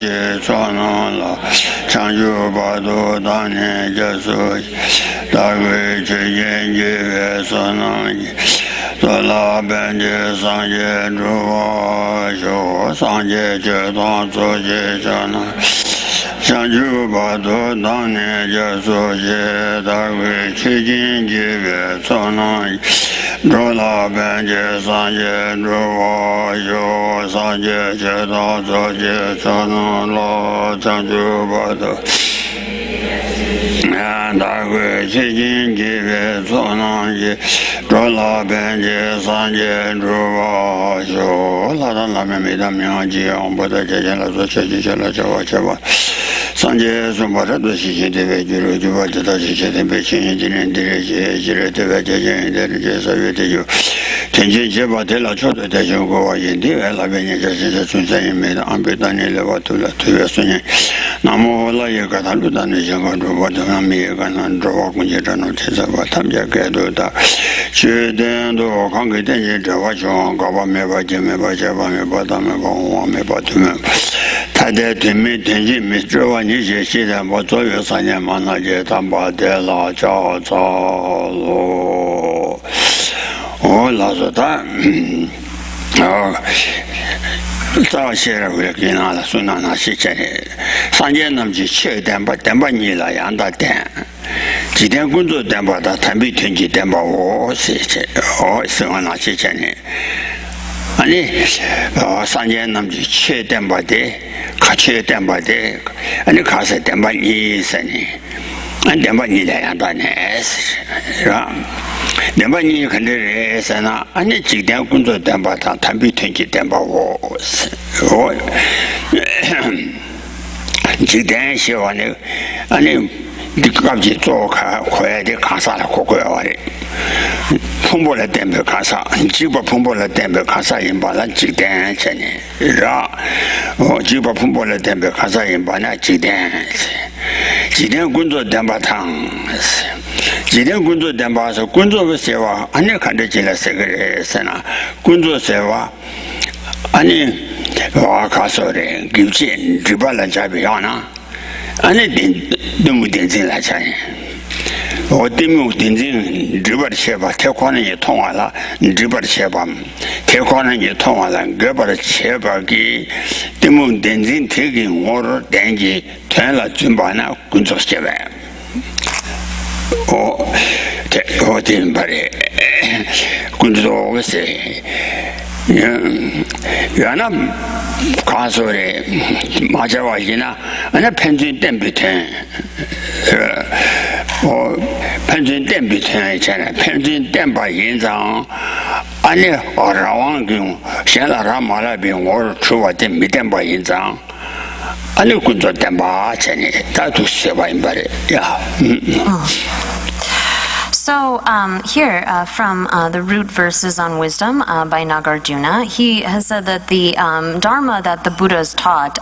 la chanju ba do da ne ja so da ge che yen je ve so na so la ben je sang je ru wa sho sang je je dong so je cha na chanju ba do da ne ja so je da ge che yen je ve so na ro la ben je sang je ru wa sho sang je je dong so je cha na lo chanju ba do da ge che yin ji ve so na ji ro la ben je san je ru wa sho la da la me da mi ji on bo da je la so che ji la cha wa cha wa san je so ba da do shi ji de ve ji ro ji wa da ji che de be chen ji ne de je ji re de ve je je de je sa ye de yo ten je je ba de la cho de de jo go wa yin de la be ne je je sun sa yin me da an be da ne le wa tu la tu ye sun ye namo la ye ga da lu da ne je go ro ba da me ye ga nan ro wa kun je da no che sa ba tham ja ge do da che den do kang ge den je wa chong ga ba me ba je me ba je ba me ba da me ba wa me ba tu me ta de tu me ten ji me zhe wa ni je xie de mo zuo yue san nian ma na je tam ba de la zhao zhao lu o la zhe da zhao xie re hui ge na la sun na na xi chen san jian nam ji qie den ba ni la yang da den ji dian gun zuo den ba da tan bi tun ji den ba o xi chen o shi wan na xi chen ni 아니 산전 남지 최된바데 같이 된바데 아니 가서 된바니 있으니 안 된바니래 안다네 라 된바니 근데에서나 아니 지대 군도 된바다 담비 튼지 된바고 지대 시원에 아니 니까지 쪼가 고야데 가사라 고고야와리 풍보를 때문에 가사 지바 풍보를 때문에 가사 인바라 지대 전에 라 지바 풍보를 때문에 가사 인바나 지대 지대 군도 담바탕 지대 군도 담바서 군도 세와 아니 간데질라 세그레스나 군도 세와 아니 와 가서래 기진 지발란 잡이야나 아니 너무 된진라 차이我对目定睛日本的写法铁矿人也通完了日本的写法铁矿人也通完了日本的写法给对目定睛提给我的电机团了准备呢工作写完我定把的工作我写原来刚说的马家话呢那平均点比天我平均点比天以前平均点把印章安尼让王跟现在让马那边我出发点没点把印章安尼工作点把钱呢他都写完一把的呀So here from the root verses on wisdom by Nagarjuna, he has said that the Dharma that the Buddhas taught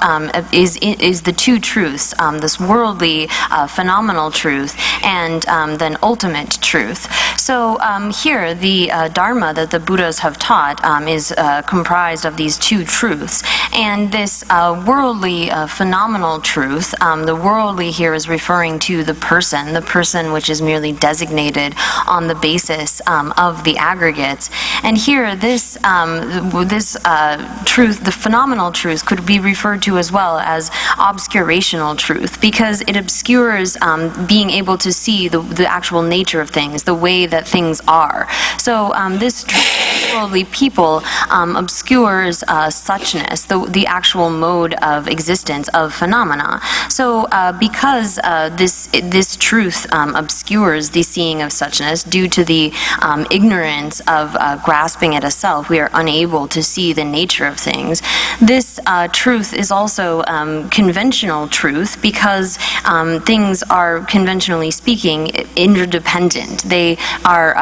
is the two truths, this worldly phenomenal truth and then ultimate truth. So here the Dharma that the Buddhas have taught is comprised of these two truths. And this worldly phenomenal truth, the worldly here is referring to the person which is merely designated on the basis of the aggregates. And here this truth, the phenomenal truth, could be referred to as well as obscurational truth, because it obscures being able to see the actual nature of things, the way that things are. So this truth, worldly people, obscures suchness, the actual mode of existence of phenomena. So because this truth obscures the seeing of suchness due to the ignorance of grasping at a self, we are unable to see the nature of things. This truth is also conventional truth because things are, conventionally speaking, interdependent. They are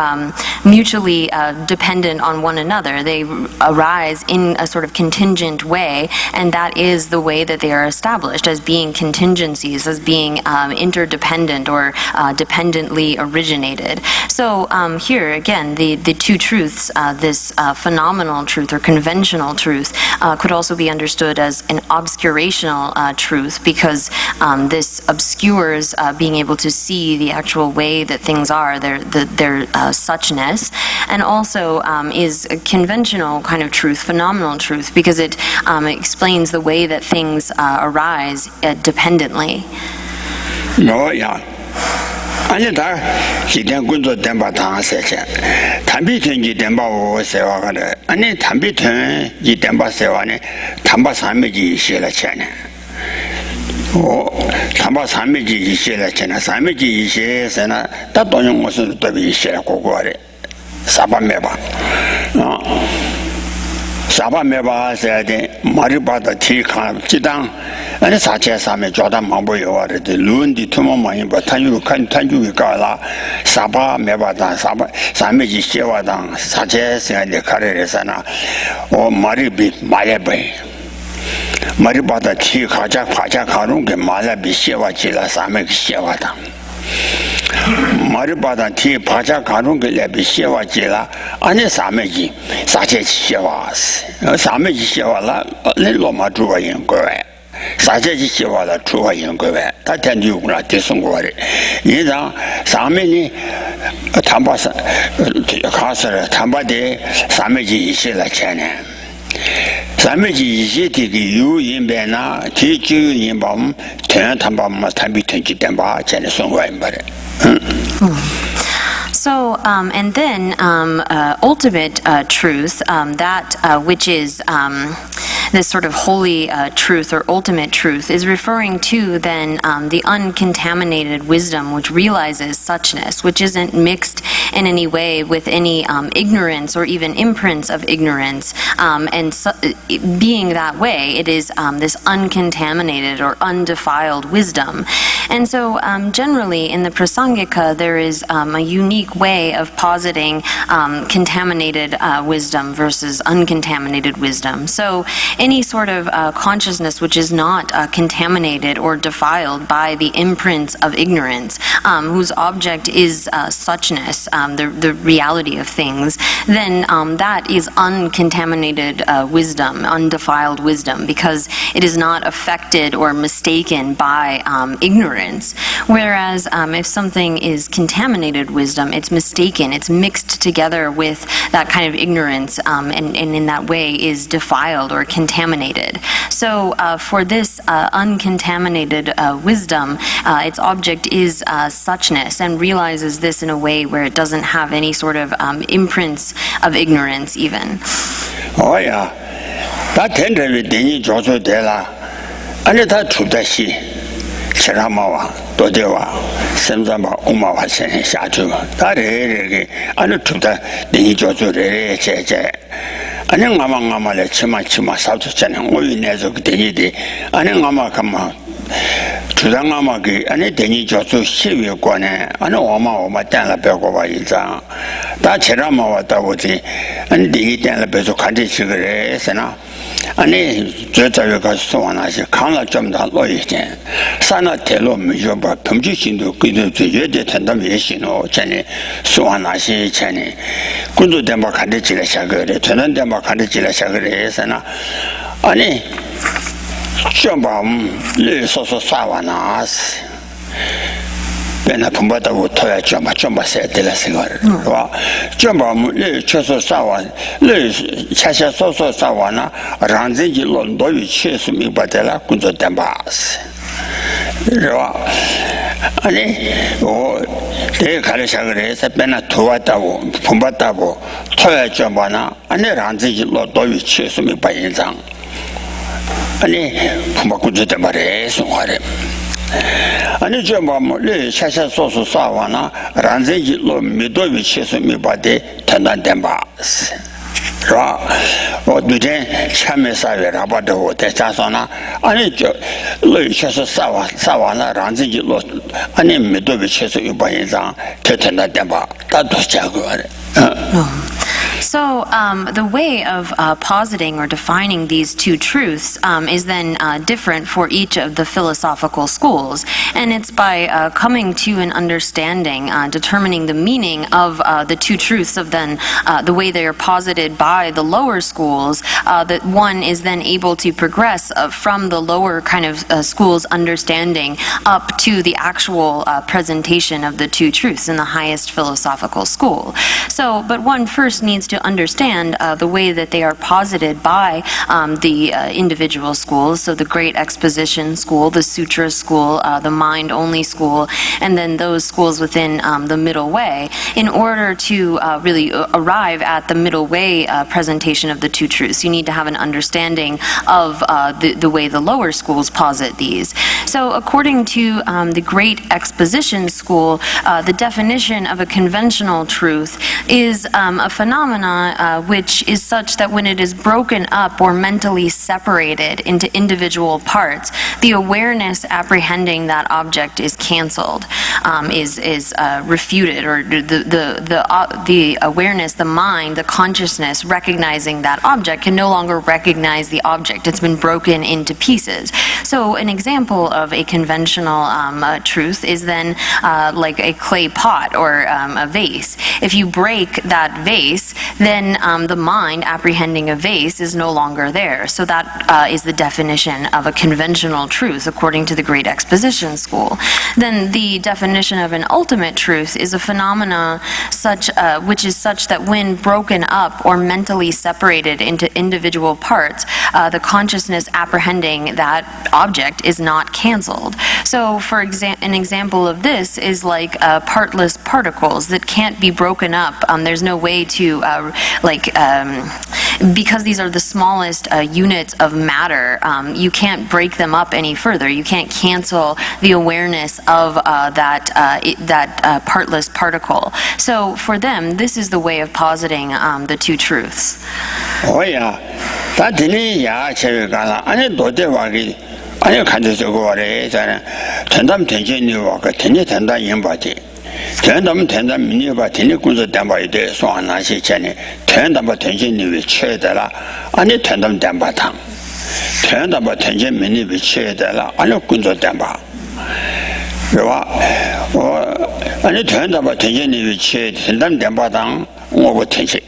mutually dependent on one another. They arise in a sort of contingent way, and that is the way that they are established, as being contingencies, as being interdependent or dependently originated. limited. So here again, the two truths, this phenomenal truth or conventional truth, could also be understood as an obscurational truth, because this obscures being able to see the actual way that things are, their suchness, and also is a conventional kind of truth, phenomenal truth, because it explains the way that things arise dependently. No, yeah. 아니 다 기대 군도 덴바 당하세체 담비튼지 덴바오 세와가래 아니 담비튼 이 덴바 세와네 담바 삼매지 시라체네 오 담바 삼매지 시라체네 삼매지 시에서나 다 돈용 것을 또 시라 고고하래 사바메바 사바메바 세데 마리바다 티칸 지당 아니 사체 삼매 조단 망보여와래 루은디 투모마인 바 탄유 칸 탄유가 가라 사바메바다 사바 삼매지 시와당 사체 세데 카레레사나 오 마리비 마레베 마리바다 티 가자 가는 게 말라비 시와지라 삼매 시와당 마리바다 티 바자 가는 게 레비 시와지라 아니 삼매지 사체 시와스 삼매지 시와라 레로마 주와인 거에 사제지 시와라 주와인 거에 다 된디구나 대성고래 이다 삼매니 담바사 가서라 담바데 삼매지 이시라 체네 삼매지 이시티기 유인배나 지주인밤 대담밤마 담비텐지 담바 체네 성고인 바래 So, and then ultimate truth, that which is this sort of holy truth or ultimate truth, is referring to then the uncontaminated wisdom which realizes suchness, which isn't mixed in any way with any ignorance or even imprints of ignorance. And so, being that way, it is this uncontaminated or undefiled wisdom. And so generally in the Prasangika, there is a unique way of positing contaminated wisdom versus uncontaminated wisdom. So any sort of consciousness which is not contaminated or defiled by the imprints of ignorance, whose object is suchness, the reality of things, then that is uncontaminated wisdom, undefiled wisdom, because it is not affected or mistaken by ignorance. Whereas if something is contaminated wisdom, it's mistaken, it's mixed together with that kind of ignorance, and in that way is defiled or contaminated. So for this uncontaminated wisdom, its object is suchness, and realizes this in a way where it doesn't have any sort of imprints of ignorance even. Oh yeah, that tenderly deni jojo dela, and that to the sea. Cheramawa, Dodewa, Semzamba, Umawa, Shatu, Tare, and to the Jojo, and then Mamma Chima, South Channel, only Nezo Denidi, and then Mamma Kama. To the Mamagi, and it Deni Jojo, Shivio Guane, and Oma or Matana Begova is that Cheramawa Tawoti, and the Italian Bezo Country cigarettes, and 아니 저자가 소원하시 강라 좀다 로이제 산나 tello 미조바 범주신도 그도 제제 된다면 예신오 전에 소원하시 전에 군도 된바 간대지라 샤거래 전원 된바 간대지라 샤거래 해서나 아니 좀밤 레소소 사와나스 배나 품바다고 토야 좀 봤어야 될 생각을 와 좀밤 쳐서 사와 차샤 소소 사와나 란진지 론도이 치스 미바텔라 군도 담바스 와 아니 내 가르쳐를 해서 배나 도왔다고 품바다고 토야 좀 봐나 아니 란진지 론도이 치스 미바인장 아니 품바군도 담바래 송하래 아니 저뭐래 샤샤 소소 사와나 란제지로 미도비 치스 미바데 탄단덴바스 라 어두제 참에사베 라바도 대자소나 아니 저래 샤샤 사와나 란제지로 아니 미도비 치스 미바인장 탄단덴바 다도 자고 So So the way of positing or defining these two truths is then different for each of the philosophical schools, and it's by coming to an understanding, determining the meaning of the two truths of then the way they are posited by the lower schools, that one is then able to progress from the lower kind of school's understanding up to the actual presentation of the two truths in the highest philosophical school. So, but one first needs to understand the way that they are posited by the individual schools, so the Great Exposition School, the Sutra School, the Mind-Only School, and then those schools within the Middle Way, in order to really arrive at the Middle Way presentation of the two truths. You need to have an understanding of the way the lower schools posit these. So according to the Great Exposition School, the definition of a conventional truth is a phenomena which is such that when it is broken up or mentally separated into individual parts, the awareness apprehending that object is canceled, is refuted, or the awareness, the mind, the consciousness recognizing that object can no longer recognize the object. It's been broken into pieces. So an example of a conventional truth is then like a clay pot or a vase. If you break that vase, then the mind apprehending a vase is no longer there. So that is the definition of a conventional truth according to the Great Exposition School. Then the definition of an ultimate truth is a phenomena which is such that when broken up or mentally separated into individual parts, the consciousness apprehending that object is not canceled. So for an example of this is like partless particles that can't be broken up. There's no way to because these are the smallest units of matter, you can't break them up any further. You can't cancel the awareness of that partless particle. So for them, this is the way of positing the two truths. Oh yeah, that didn't ya check. I don't do it. I can't do it. Tendam tension new work, tenda yambati. Tendam tenda miniba, tenikuza damba, so on I see Jenny. Tendam tension new chedala, and it tendam dambatang. Tendam tension mini with chedala, and a kunzo damba. And it turned up attention with ched, tendam dambatang, over tension.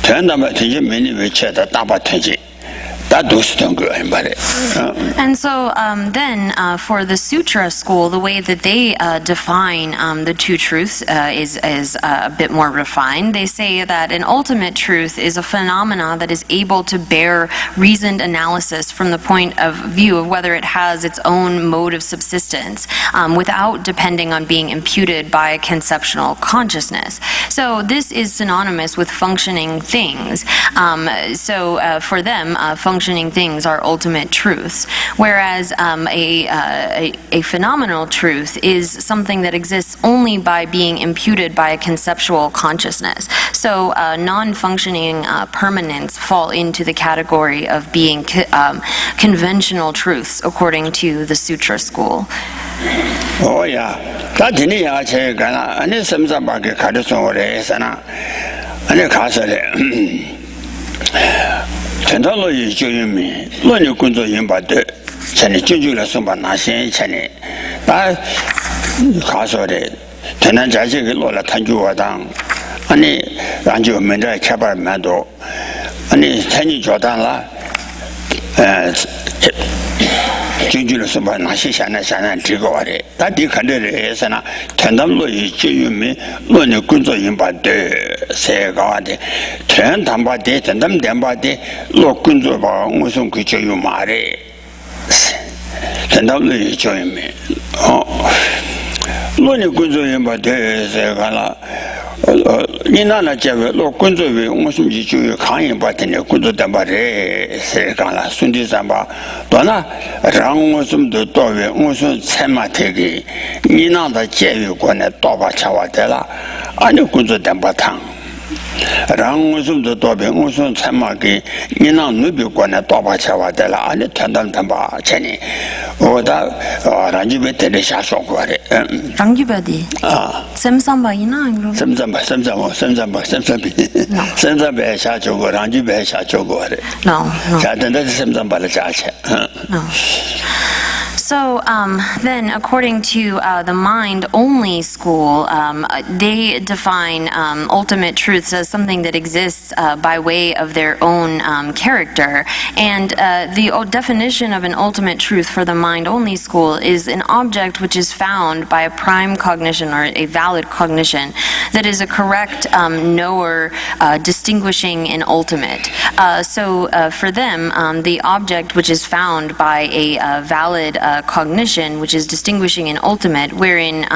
Tendam attention mini with ched, a damba tension. And so then for the Sutra school, the way that they define the two truths is a bit more refined. They say that an ultimate truth is a phenomena that is able to bear reasoned analysis from the point of view of whether it has its own mode of subsistence without depending on being imputed by a conceptual consciousness. So this is synonymous with functioning things. So for them, functioning things are ultimate truths, whereas a phenomenal truth is something that exists only by being imputed by a conceptual consciousness. So non-functioning permanents fall into the category of being conventional truths according to the Sutra school. Oh yeah, that didn't ya check. I need some back a carson or a sana. And a castle. Tendalo is doing me. When you go to him, but Chinese Jujula Sumba Nasi Chene. That Castle, Tenajaji Lola Tanjua down. Any Ranjo Menda Chapa Mado. Any Tani Jordan Jujula Sumba Nasi Shana and Tigore. That you can do is an Tendalo is doing me. When you go to him, but say God. Ten tamba de tendam demba de lokunzo ba ngusum kicho yu mare tendam lu join me lo ni kunzo yamba de se kala ni na na jebe lokunzo we ngusum ji ju kan yin ba de kunzo demba re se kala sundi samba dona rang ngusum de do we ngusum chema te gi ni na da je yu ko ne do ba cha wa de la ani kunzo demba tang 랑무숨도 도비 무슨 참마기 이나 누비권에 도바차와들라 아니 탄단탄바 제니 오다 란지베 테레샤소고레 랑규베디. 셈삼바이나 이거. 셈삼베 샤조고 란지베 샤조고레 No. 자든데 셈삼바를 자체 No. So then, according to the mind-only school, they define ultimate truths as something that exists by way of their own character. And the definition of an ultimate truth for the mind-only school is an object which is found by a prime cognition or a valid cognition that is a correct knower distinguishing an ultimate. So for them, the object which is found by a valid cognition, which is distinguishing an ultimate, wherein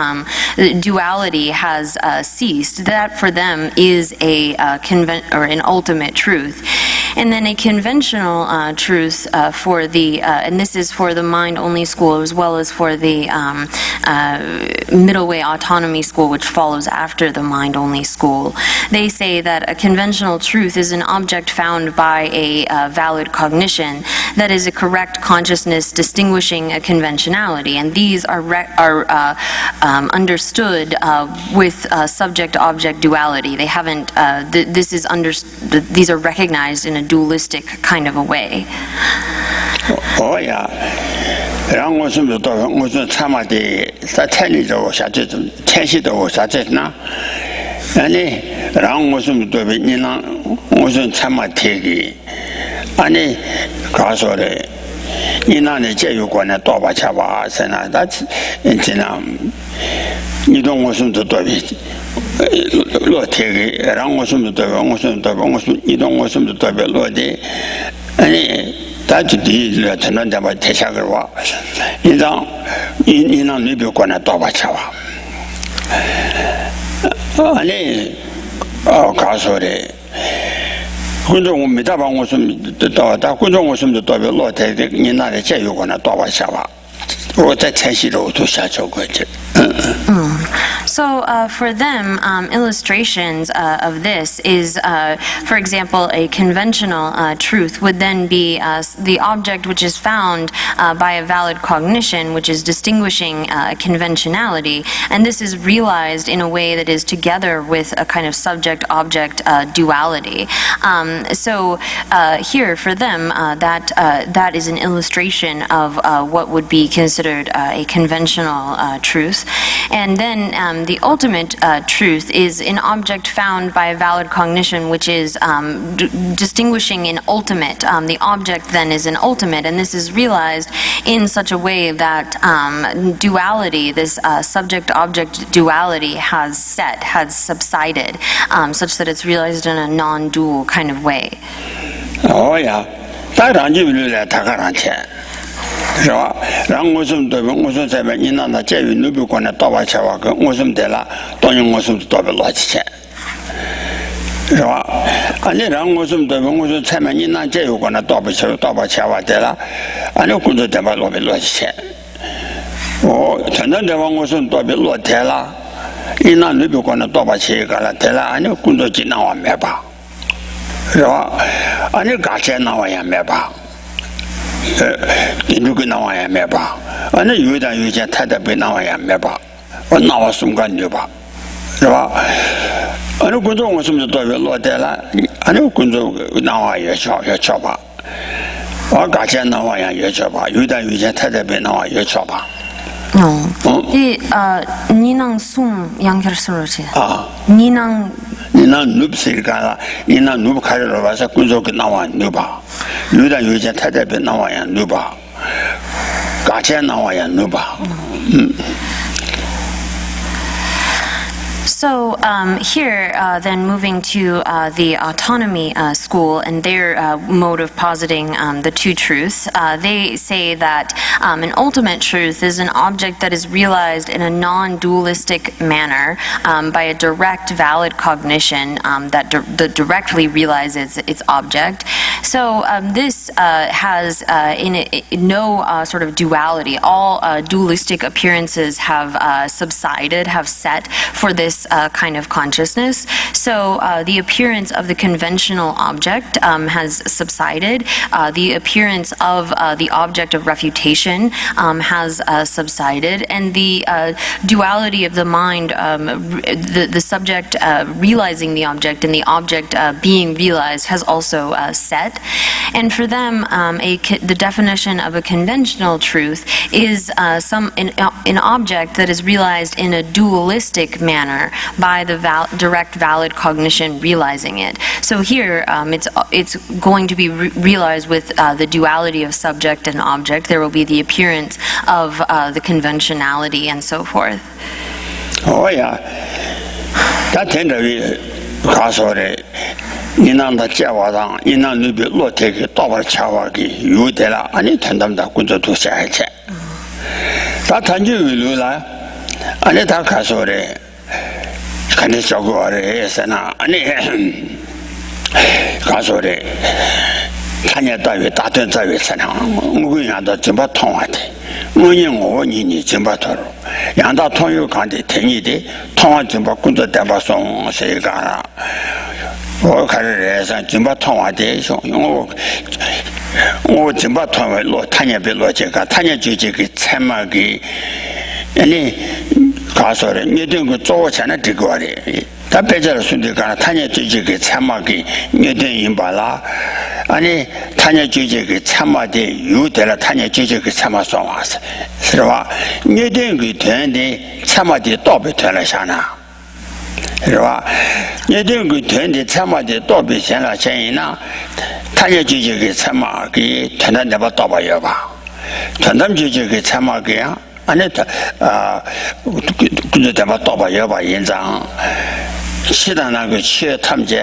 duality has ceased, that for them is an ultimate truth. And then a conventional truth for the, and this is for the mind-only school as well as for the middle way autonomy school, which follows after the mind-only school. They say that a conventional truth is an object found by a valid cognition that is a correct consciousness distinguishing a conventionality, and these are understood with subject-object duality. They haven't. These are recognized in a dualistic kind of a way. Oh yeah. 랑 무슨 무슨 참아디 사천이죠 사천 천시도 사천나 아니 랑 무슨 또 니나 무슨 참아티기 아니 가서래 이나네 제유권에 도바차바 세나다 인지나 이동 무슨 또 로테기 랑 무슨 무슨 이동 무슨 또 로데 아니 다지디 전환자바 대샤를 와 이장 이나 누비권에 도바차와 아니 가서래 군종 미다방 무슨 다 군종 무슨 또 로테 이나의 제유권에 도바차와 오대 천시로 도샤죠 거지. So for them, illustrations of this is, for example, a conventional truth would then be the object which is found by a valid cognition, which is distinguishing conventionality, and this is realized in a way that is together with a kind of subject-object duality. So here, for them, that is an illustration of what would be considered a conventional truth. And then the ultimate truth is an object found by a valid cognition, which is distinguishing an ultimate. The object then is an ultimate, and this is realized in such a way that duality, this subject-object duality, has subsided, such that it's realized in a non-dual kind of way. Oh yeah,是吧？然后我们对我说这边你那介于努比关的大把钱哇，跟我们得了，当然我们多别老几钱，是吧？俺这让我们对我说这边你那介于关的大把钱哇得了，俺这工作得把老别老几钱，哦，真正的话我说多别老得了，你那努比关的大把钱干了得了，俺这工作尽量往没吧，是吧？俺这干钱那我也没吧。如果那玩意没吧，反正有点太太被那玩意没吧，我那我什么感觉吧，是吧？俺这工作我是不是多月落袋了？俺这工作那玩意也巧吧，我干钱那玩意也巧吧，有点太太被那玩意也巧吧。이 니낭 숨 양결스러지. 니낭 눕스니까 니낭 눕 가지러 와서 군소가 나와 눕아. 유다 유제 타대배 나와야 눕아. 가체 나와야 눕아. So here, then moving to the autonomy school and their mode of positing the two truths, they say that an ultimate truth is an object that is realized in a non-dualistic manner by a direct, valid cognition that directly realizes its object. So this has in it no sort of duality. All dualistic appearances have subsided, have set for this kind of consciousness. So the appearance of the conventional object has subsided. The appearance of the object of refutation has subsided, and the duality of the mind, the subject realizing the object and the object being realized, has also set. And for them, the definition of a conventional truth is an object that is realized in a dualistic manner by the direct valid cognition realizing it. So here, it's going to be realized with the duality of subject and object. There will be the appearance of the conventionality and so forth. Oh yeah, that tend to be causally. 인한다 제와당 인한 누비 로테기 도발 차와기 유대라 아니 탄담다 군저 두샤해체 다 단지 위로라 아니 다 가서래 간에 저거래 했으나 아니 가서래 탄야 따위 다된 따위 사나 무근야다 전부 통화돼 뭐는 원인이 전부 더러 양다 통유 간데 되니데 통화 전부 군저 대바송 세가라 我开始上金巴通话的时候，我金巴通话落，他也别落这个，他也就这个参嘛给，你告诉人，你这个做钱的这个的，他别这兄弟干，他也就这个参嘛给，你这人把啦，你他也就这个参嘛的有的了，他也就这个参嘛说话是吧？你这个团的参嘛的倒别团了下呢？ 是吧？你这个团体参马的倒闭线了，现在呢，他也就这个参马给团团那把倒把药吧，团团就这个参马给啊，俺那就那把倒把药吧，印章，其他那个去他们家，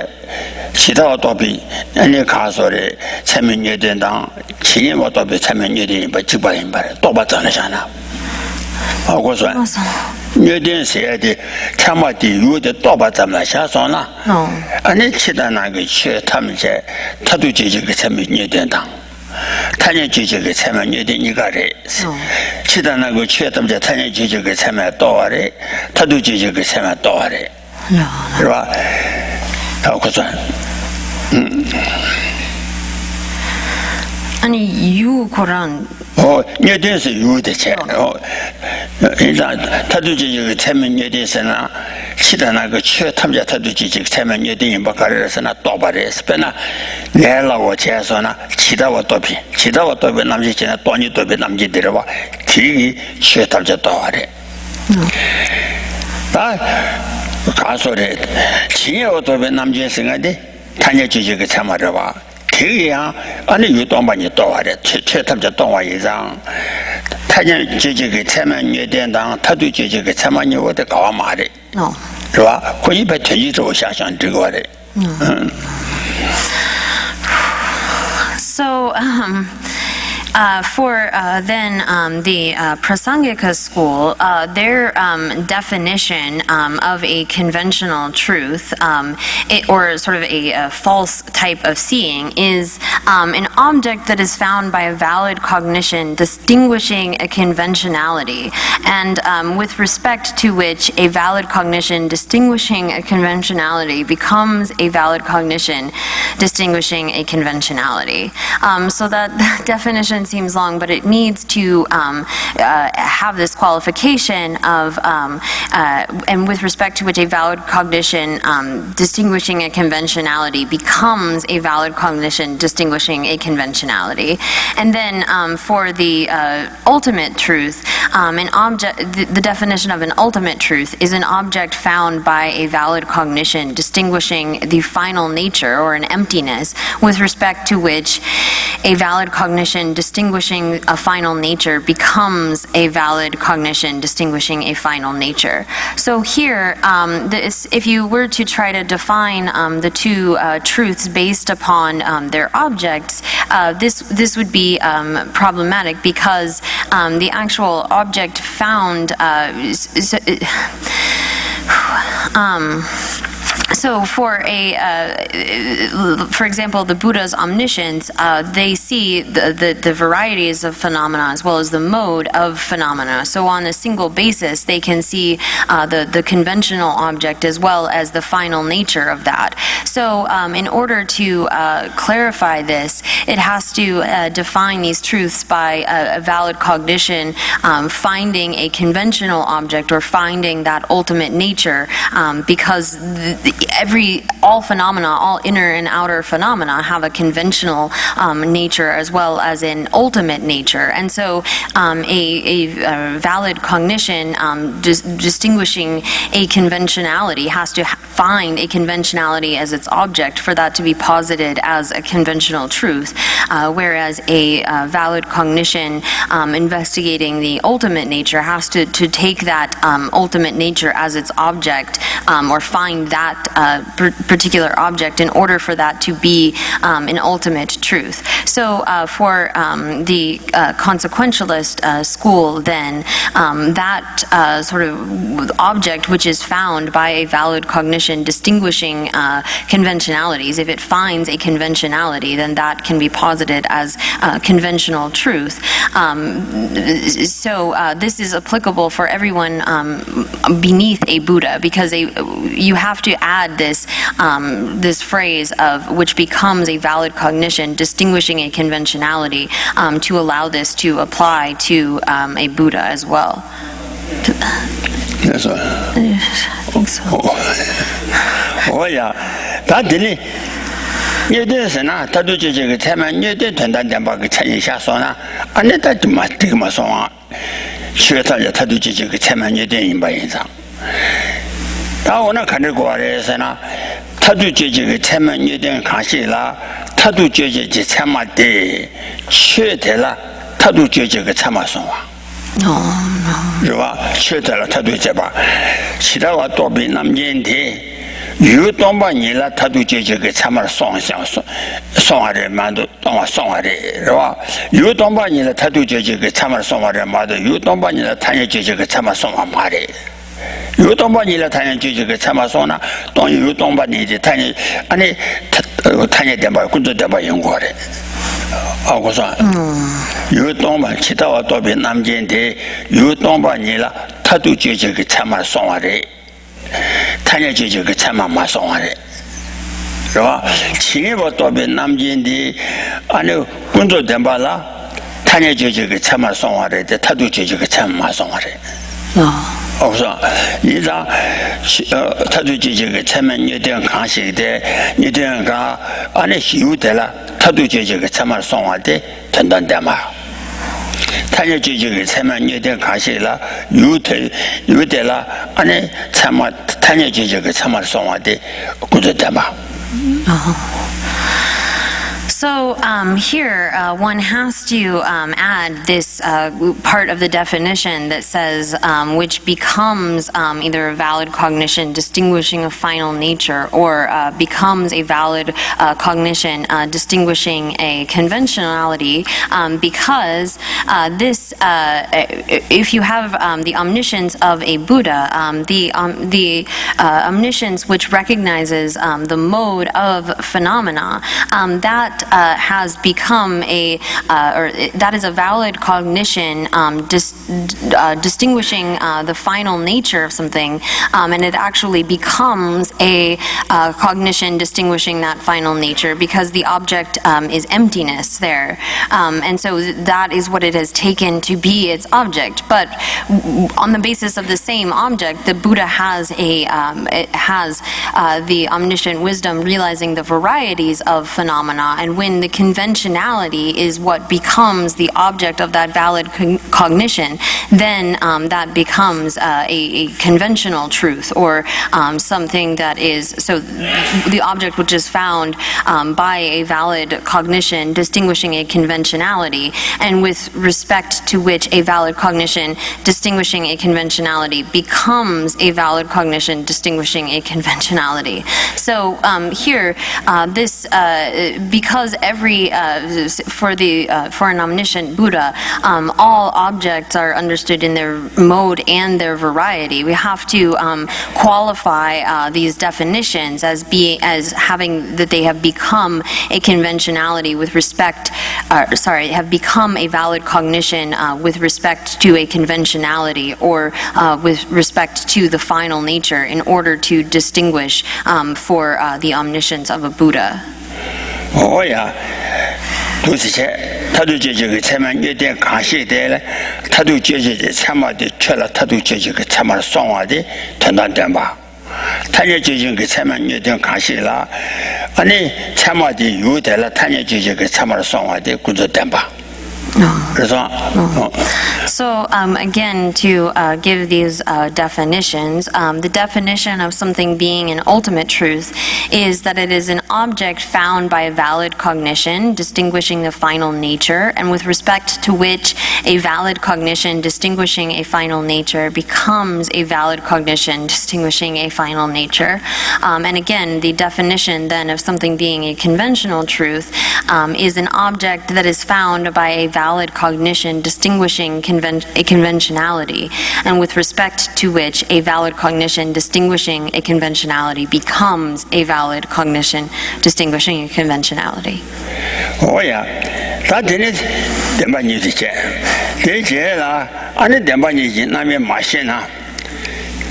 其他倒闭，人家看说的参民乐队当，去年我倒闭参民乐队把900人把倒把挣了下呢，我说。 有点谁的，他妈的有的倒把咱们下算了。你其他那个去他们家，他都就这个才没有点当，他也就这个才没有点一个人。其他那个去他们家，他也就这个才没多少人，他都就这个才没多少人，是吧？我说，아니 유고란有点是有的钱人家他都这个财门有点是呢，其他那个去他们家他都这个财门有点不搞的是呢，倒把的是本来来了我介绍呢，其他我多比，其他我多比那么些钱多你多比那么些的话，提去他们家倒的，啊，告诉的，其他我多比那么些什么的，他也就这个财嘛的吧。 这样，俺那有东把你倒下来，去他们家倒我一张，他家就这个财门月典当，他对就这个财门我得搞嘛的，是吧？可以把推移之后想想这个的，So, for then the Prasangika school, their definition of a conventional truth, or sort of a false type of seeing, is an object that is found by a valid cognition distinguishing a conventionality, and with respect to which a valid cognition distinguishing a conventionality becomes a valid cognition distinguishing a conventionality. So that definition seems long, but it needs to have this qualification of, and with respect to which a valid cognition distinguishing a conventionality becomes a valid cognition distinguishing a conventionality. And then for the ultimate truth, an object, the definition of an ultimate truth is an object found by a valid cognition distinguishing the final nature or an emptiness with respect to which a valid cognition distinguishing a final nature becomes a valid cognition distinguishing a final nature. So here, if you were to try to define the two truths based upon their objects, this would be problematic because the actual object So for example, the Buddha's omniscience, they see the varieties of phenomena as well as the mode of phenomena. So on a single basis, they can see the conventional object as well as the final nature of that. So in order to clarify this, it has to define these truths by a valid cognition, finding a conventional object or finding that ultimate nature, because all phenomena, all inner and outer phenomena have a conventional nature as well as an ultimate nature. And so a valid cognition distinguishing a conventionality has to find a conventionality as its object for that to be posited as a conventional truth, whereas a valid cognition investigating the ultimate nature has to take that ultimate nature as its object, or find that particular object in order for that to be an ultimate truth. So for the consequentialist school, then that sort of object which is found by a valid cognition distinguishing conventionalities, if it finds a conventionality, then that can be posited as conventional truth. So this is applicable for everyone beneath a Buddha, because you have to add this phrase of which becomes a valid cognition distinguishing a conventionality to allow this to apply to a Buddha as well. Yes, sir. I think so. Oh, yeah. That didn't. You did na tadu je ge chairman you did tanda damba ge chen sha so na ane ta ma de ma so a xue ta ya tadu je ge chairman you did in ba yin sa da wo na kan de guo le se na tadu je ge chairman you did kan xi la tadu je ge chairman de xue de la tadu je ge chairman so wa No. 是吧？学得了他对这吧，其他话多比那么严的，有多把年了，他都这个他们双向双下的蛮多，当我双下的是吧？有多把年了，他都这个他们双下的蛮多，有多把年了，他也这个他们双下蛮的。有多把年了，他也这个他们双呢，当有多把年的，他也安尼他也点把工作点把用过的。 我说，有东巴其他话多比南京的，有东巴你了，他都就这个参马送我的，他也就这个参马马送我的，是吧？其他话多比南京的，按照工作点吧啦，他也就这个参马送我的，他都就这个参马送我的。我说，你讲，他就这个参马你这样看谁的，你这样看，按照有的了。 他都这个参马送我的，等等的嘛。他也这个参马有点看些了，有的了，俺那参马，他也这个参马送我的，工作的嘛。So here, one has to add this part of the definition that says which becomes either a valid cognition distinguishing a final nature, or becomes a valid cognition distinguishing a conventionality, because this, if you have the omniscience of a Buddha, the omniscience which recognizes the mode of phenomena, that has become that is a valid cognition distinguishing the final nature of something, and it actually becomes a cognition distinguishing that final nature because the object is emptiness there, and so that is what it has taken to be its object. But on the basis of the same object, the Buddha has the omniscient wisdom realizing the varieties of phenomena, and when the conventionality is what becomes the object of that valid cognition, then that becomes a conventional truth, or something that is, so the object which is found by a valid cognition distinguishing a conventionality, and with respect to which a valid cognition distinguishing a conventionality becomes a valid cognition distinguishing a conventionality. So here, this, because because for an omniscient Buddha, all objects are understood in their mode and their variety. We have to qualify these definitions as having that they have become a conventionality with respect. Have become a valid cognition with respect to a conventionality or with respect to the final nature in order to distinguish for the omniscience of a Buddha. Oh yeah. 타도 제제가 참만 예대 가시대래 타도 제제 참마데 철라 타도 제제가 참말 송화데 전단된 봐 타녀 제제가 참만 예대 가시라 아니 참마데 유대라 타녀 제제가 참말 송화데 구조된 봐 So again, to give these definitions, the definition of something being an ultimate truth is that it is an object found by a valid cognition, distinguishing the final nature, and with respect to which a valid cognition distinguishing a final nature becomes a valid cognition distinguishing a final nature. And again, the definition then of something being a conventional truth is an object that is found by a valid cognition distinguishing a conventionality, and with respect to which a valid cognition distinguishing a conventionality becomes a valid cognition distinguishing a conventionality. Oh yeah, that didn't demand you to check. They jail, and the demand is in Nami Machina.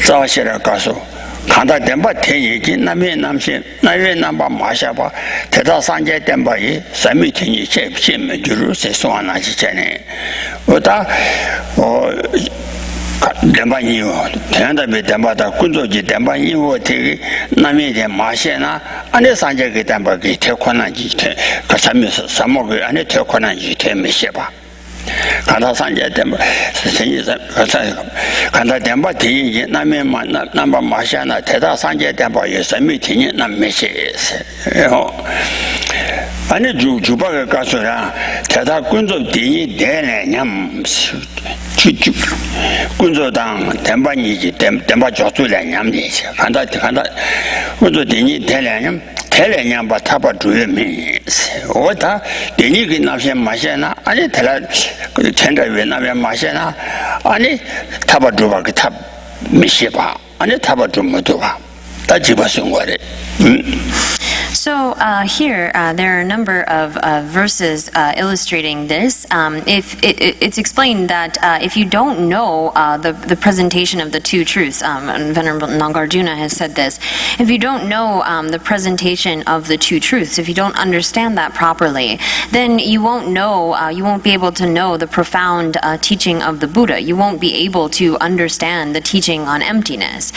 So I said, 간다 덴바 태이지 남의 남신 나의 남바 마샤바 대다 산제 덴바이 삼미 태이 쳄쳄 주루 세소하나지 전에 오다 덴바니요 대한다베 덴바다 군조지 덴바니요 태이 남의 데 마샤나 안에 산제 그 덴바기 태권한지 그 삼미서 삼목이 안에 태권한지 태메셔봐 간다 산제 덴바 생이서 간다 덴바 대이 남의 남바 마샤나 대다 산제 덴바에 삼미 태이 남메시스 아니 주바가 가서라 대다 군조 대이 대내냠 주주 군조당 덴바니지 덴바 조수래 냠니시 간다 군조 대이 대내냠 텔레냐바 타바 주에미 오다 데니기 나세 마셔나 아니 텔라 그 텐더에 나면 마셔나 아니 타바 주바 그탑 미시바 아니 타바 좀 못봐 다 집어선 거래 So here, there are a number of verses illustrating this. It's explained that if you don't know the presentation of the two truths, and Venerable Nagarjuna has said this, if you don't know the presentation of the two truths, if you don't understand that properly, then you won't be able to know the profound teaching of the Buddha. You won't be able to understand the teaching on emptiness.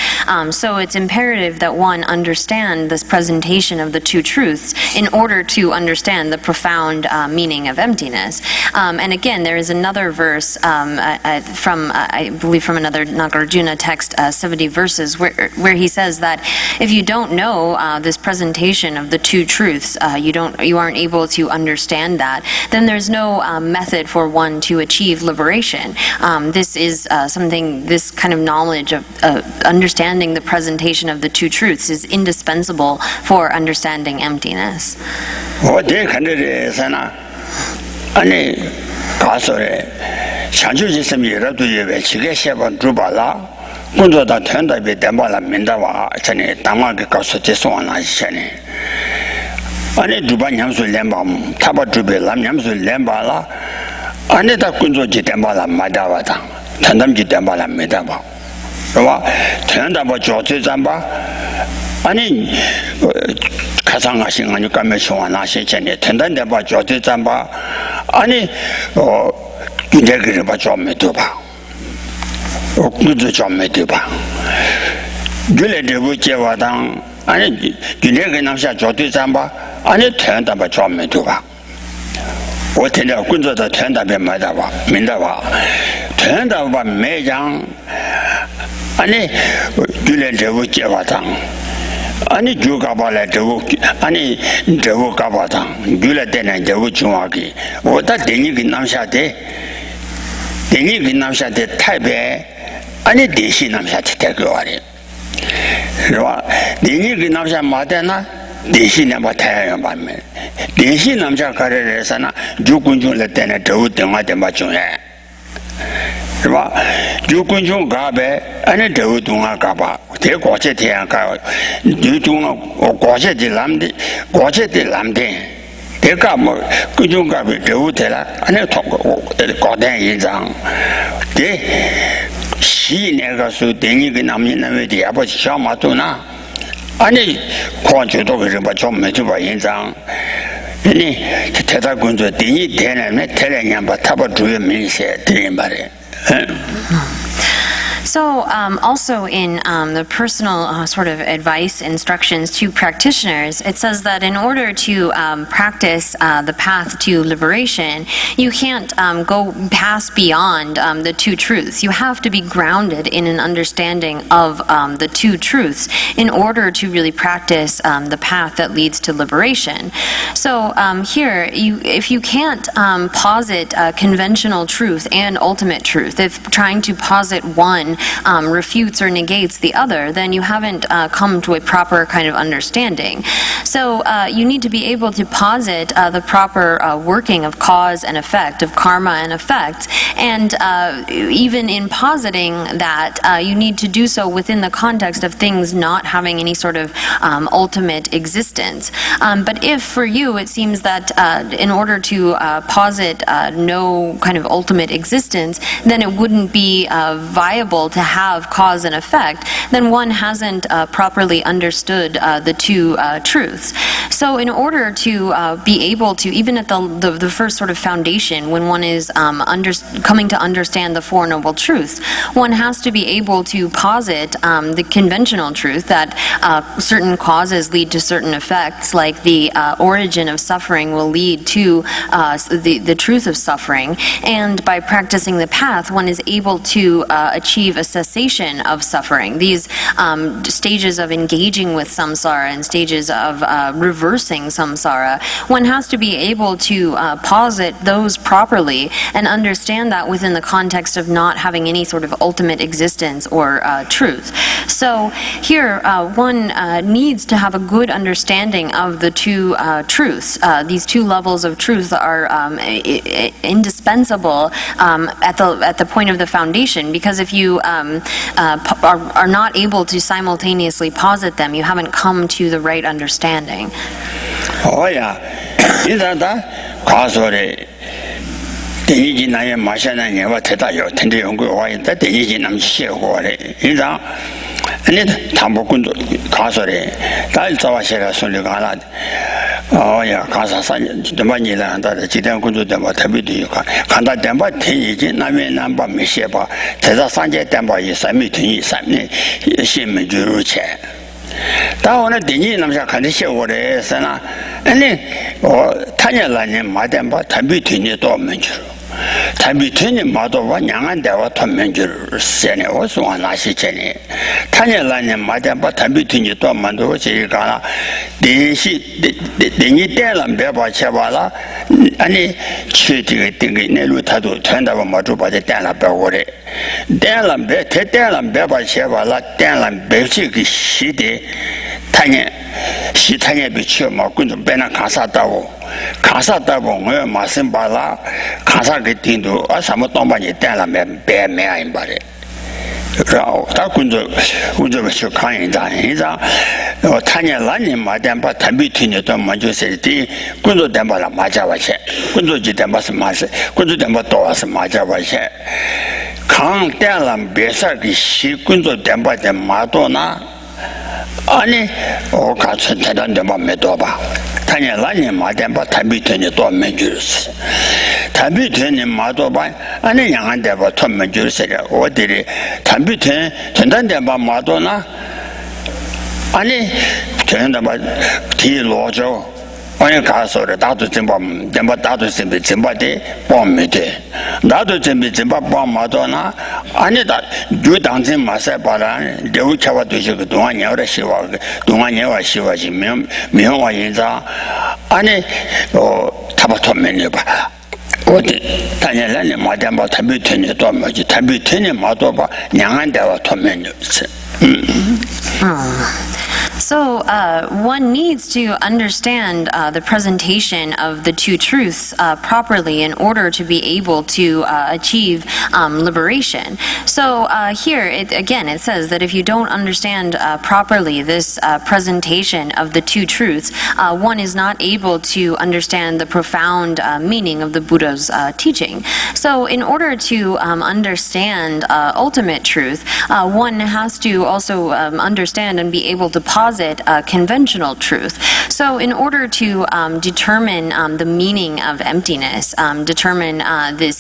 So it's imperative that one understand this presentation of the two truths in order to understand the profound meaning of emptiness. And again, there is another verse from, I believe from another Nagarjuna text, 70 verses, where he says that if you don't know this presentation of the two truths, you aren't able to understand that, then there's no method for one to achieve liberation. This is this kind of knowledge of understanding the presentation of the two truths is indispensable for understanding emptiness. 어디 간데서나 아니 가서래 상주지심이 여러도 예외 지게 세번 주발라 군조다 텐다비 덴발라 민다와 전에 당마게 가서 제송하나 전에 아니 두반 냠술 렘밤 타바 주베 람 냠술 렘발라 아니 다 군조지 덴발라 마다와다 텐담지 덴발라 메다바 그와 텐다바 조제 잠바 아니 가상하신 거니까 매송하나시 전에 텐단데 봐 조제 잠바 아니 이제 그래 봐 좀 해둬봐 그저 좀 해둬봐 줄에도 제와당 아니 이제 그 남자 조제 잠바 아니 텐다 봐 좀 해둬봐 어떻게 군저도 텐다 배 맞아봐 민다봐 텐다 봐 매장 아니 줄에도 제와당 아니 주가발에 되고 아니 되고 가봐다 줄에 되는 되고 중하기 어다 되니기 남샤대 되니기 남샤대 타베 아니 대시 남샤대 되고 와리 그와 되니기 남샤 마데나 대신 남아 태양 밤에 대신 남자 가래에서나 주군중을 때는 더 등하대 맞죠에 봐 주군중 가베 안에 더 동아 가봐 대고체 태양 가 주중 고체들 남데 고체들 남데 대가 뭐 군중가베 더 되라 안에 고대 인장 대 시내가서 대니가 남는 왜 아버지 샤마도나 아니 권주도 그런 좀 매주봐 인장 아니 대다군도 대니 대는 대량량 바 타버 주요 민세 드린 말에 So, also in the personal sort of advice instructions to practitioners, it says that in order to practice the path to liberation, you can't go past beyond the two truths. You have to be grounded in an understanding of the two truths in order to really practice the path that leads to liberation. So here, if you can't posit conventional truth and ultimate truth, if trying to posit one refutes or negates the other, then you haven't come to a proper kind of understanding. So you need to be able to posit the proper working of cause and effect, of karma and effect, and even in positing that, you need to do so within the context of things not having any sort of ultimate existence. But if for you it seems that in order to posit no kind of ultimate existence, then it wouldn't be viable to have cause and effect, then one hasn't properly understood the two truths. So in order to be able to, even at the first sort of foundation, when one is coming to understand the Four Noble Truths, one has to be able to posit the conventional truth that certain causes lead to certain effects, like the origin of suffering will lead to the truth of suffering, and by practicing the path, one is able to achieve a cessation of suffering. These stages of engaging with samsara and stages of reversing samsara, one has to be able to posit those properly and understand that within the context of not having any sort of ultimate existence or truth. So here, one needs to have a good understanding of the two truths. These two levels of truth are indispensable at the point of the foundation, because if you are not able to simultaneously posit them, you haven't come to the right understanding. Oh yeah, 이다다 가서래 대니지 나의 마셔는 예와 대다요 텐데 연구 와 있다 대니지 남시고래 이다 아니 담복군도 가서래 달 자와시가 손리가라 어야 가사산 좀만이라 한다 지대군도 뭐 대비도 간다 담바 대니지 남의 남바 미셔봐 대자 산제 담바 이 삼미 등이 삼네 신문 주루체 다오늘 대니 남자 간디시 오래서나 아니 타냐라니 마담바 담비티니 또 면주 담비티니 마도와 냥한데와 톰면주를 세네 오송아 나시체니 타냐라니 마담바 담비티니 또 만도 제가 대시 대니 때람 배바 쳐봐라 아니 취티게 띵게 내루타도 된다고 마주 바제 때라 배고래 때람 배 대때람 배바 쳐봐라 때람 배치기 시대 타냐 시타냐 비치어 먹고 좀 배나 가사다고 뭐 말씀 봐라 가사 그 띵도 아사모 동반이 때라면 배매 아인 말에 그러고 다 군도 비치 강인자 인자 타냐 라니 마담바 담비티니도 먼저 세디 군도 담바라 맞아와세 군도지 담바스 마세 군도 담바 도와서 맞아와세 강 때람 배사기 시 군도 담바데 마도나 아니 같이 대단데 맘에 둬봐 타냐라니 마담바 담비티니 또 면주스 담비티니 마도바 아니 양한데 봐 톰면주스 어디리 담비티 전단데 봐 마도나 아니 전단데 봐 뒤로죠 아니 가서를 나도 좀 나도 좀 봐대 봄에대 나도 좀 봄마도나 아니다 주당진 마사 봐라 저 차와도 저 동안여라 시와 동안여와 시와지 명화 인자 아니 타바토면이 봐 어디 다녀라니 마담바 담비트니 또 뭐지 담비트니 마도바 냥한데와 토면이 So one needs to understand the presentation of the two truths properly in order to be able to achieve liberation. So here, it says that if you don't understand properly this presentation of the two truths, one is not able to understand the profound meaning of the Buddha's teaching. So in order to understand ultimate truth, one has to also understand and be able to posit conventional truth. So in order to determine the meaning of emptiness, determine the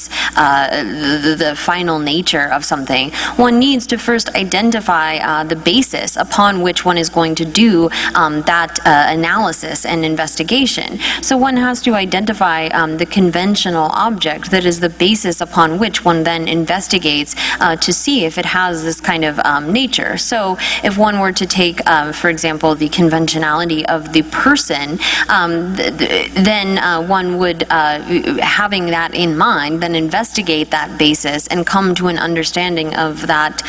final nature of something, one needs to first identify the basis upon which one is going to do that analysis and investigation. So one has to identify the conventional object that is the basis upon which one then investigates to see if it has this kind of nature. So if one were to take, for example, the conventionality of the person, then one would, having that in mind, then investigate that basis and come to an understanding of that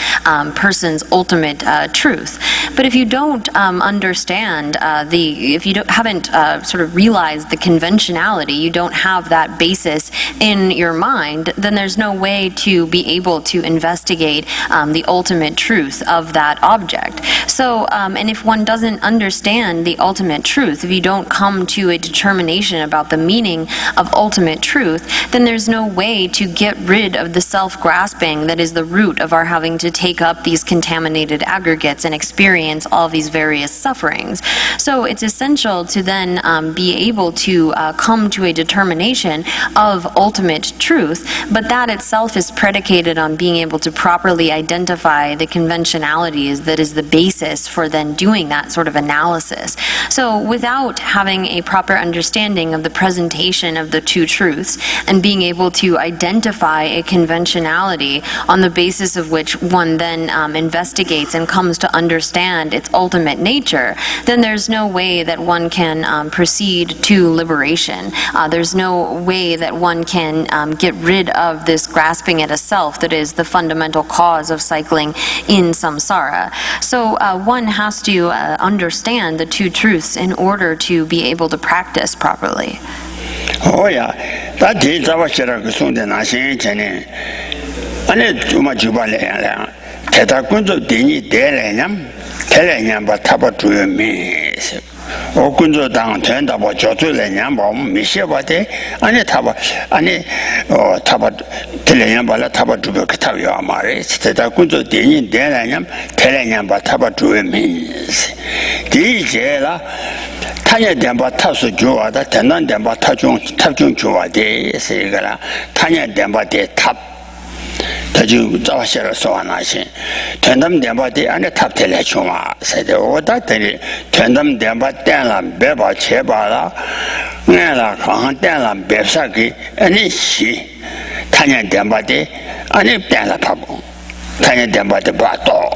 person's ultimate truth. But if you don't understand if you haven't sort of realized the conventionality, you don't have that basis in your mind, then there's no way to be able to investigate the ultimate truth of that object. So, and if one doesn't understand the ultimate truth, if you don't come to a determination about the meaning of ultimate truth, then there's no way to get rid of the self-grasping that is the root of our having to take up these contaminated aggregates and experience all these various sufferings. So it's essential to then be able to come to a determination of ultimate truth, but that itself is predicated on being able to properly identify the conventionalities that is the basis for then doing that sort of analysis. So without having a proper understanding of the presentation of the two truths and being able to identify a conventionality on the basis of which one then investigates and comes to understand its ultimate nature, then there's no way that one can proceed to liberation. There's no way that one can get rid of this grasping at a self that is the fundamental cause of cycling in samsara. So one has to understand the two truths in order to be able to practice properly. Oh yeah, that is our share of Sunday Nation. And it's too much about it. Tetakunzo Dini Delenam, Telenyam, but Tabatu means. Okunzo down turned about Jotulenyam, Mishawate, and a Taba, and a Tabat Telenyambala Tabatu Katavia Maris, Tetakunzo Dini Delenam, Telenyam, but Tabatu means. Dijela. Tanya Demba Tasu Jua, the Tenan Demba Tajun Jua de Segala, Tanya Demba de Tap Taju Zawashera Soanashi, Tendam Demba de and the Tap Telechuma, said the order Tendam Demba Delam Beba Chebala, Nela Kahan Delam Bebsaki, and she Tanya Demba de and a Dela Tabu, Tanya Demba de Bato.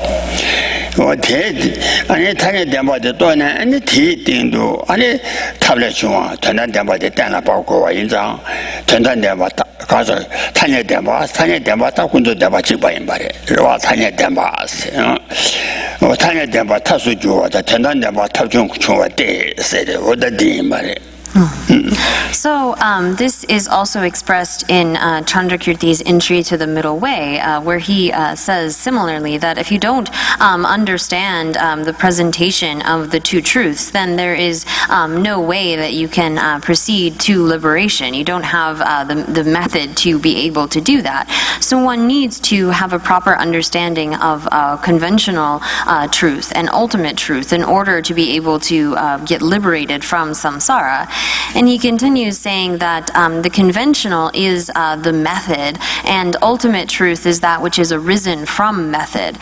And Tanya Demba de Dona and the tea dindu, and a tablet you want, Tanya Demba de Dana Bako in Zang, Tanya Demba Kaza, Tanya Demba, Takundu Demba Chiba in Bari, Tanya Demba, Tanya Demba Tasuju, the Tanya Demba Tajun Chua de, said, what the Dim Bari. So this is also expressed in Chandrakirti's Entry to the Middle Way, where he says similarly that if you don't understand the presentation of the two truths, then there is no way that you can proceed to liberation. You don't have the method to be able to do that. So one needs to have a proper understanding of conventional truth and ultimate truth in order to be able to get liberated from samsara. And he continues saying that the conventional is the method, and ultimate truth is that which is arisen from method.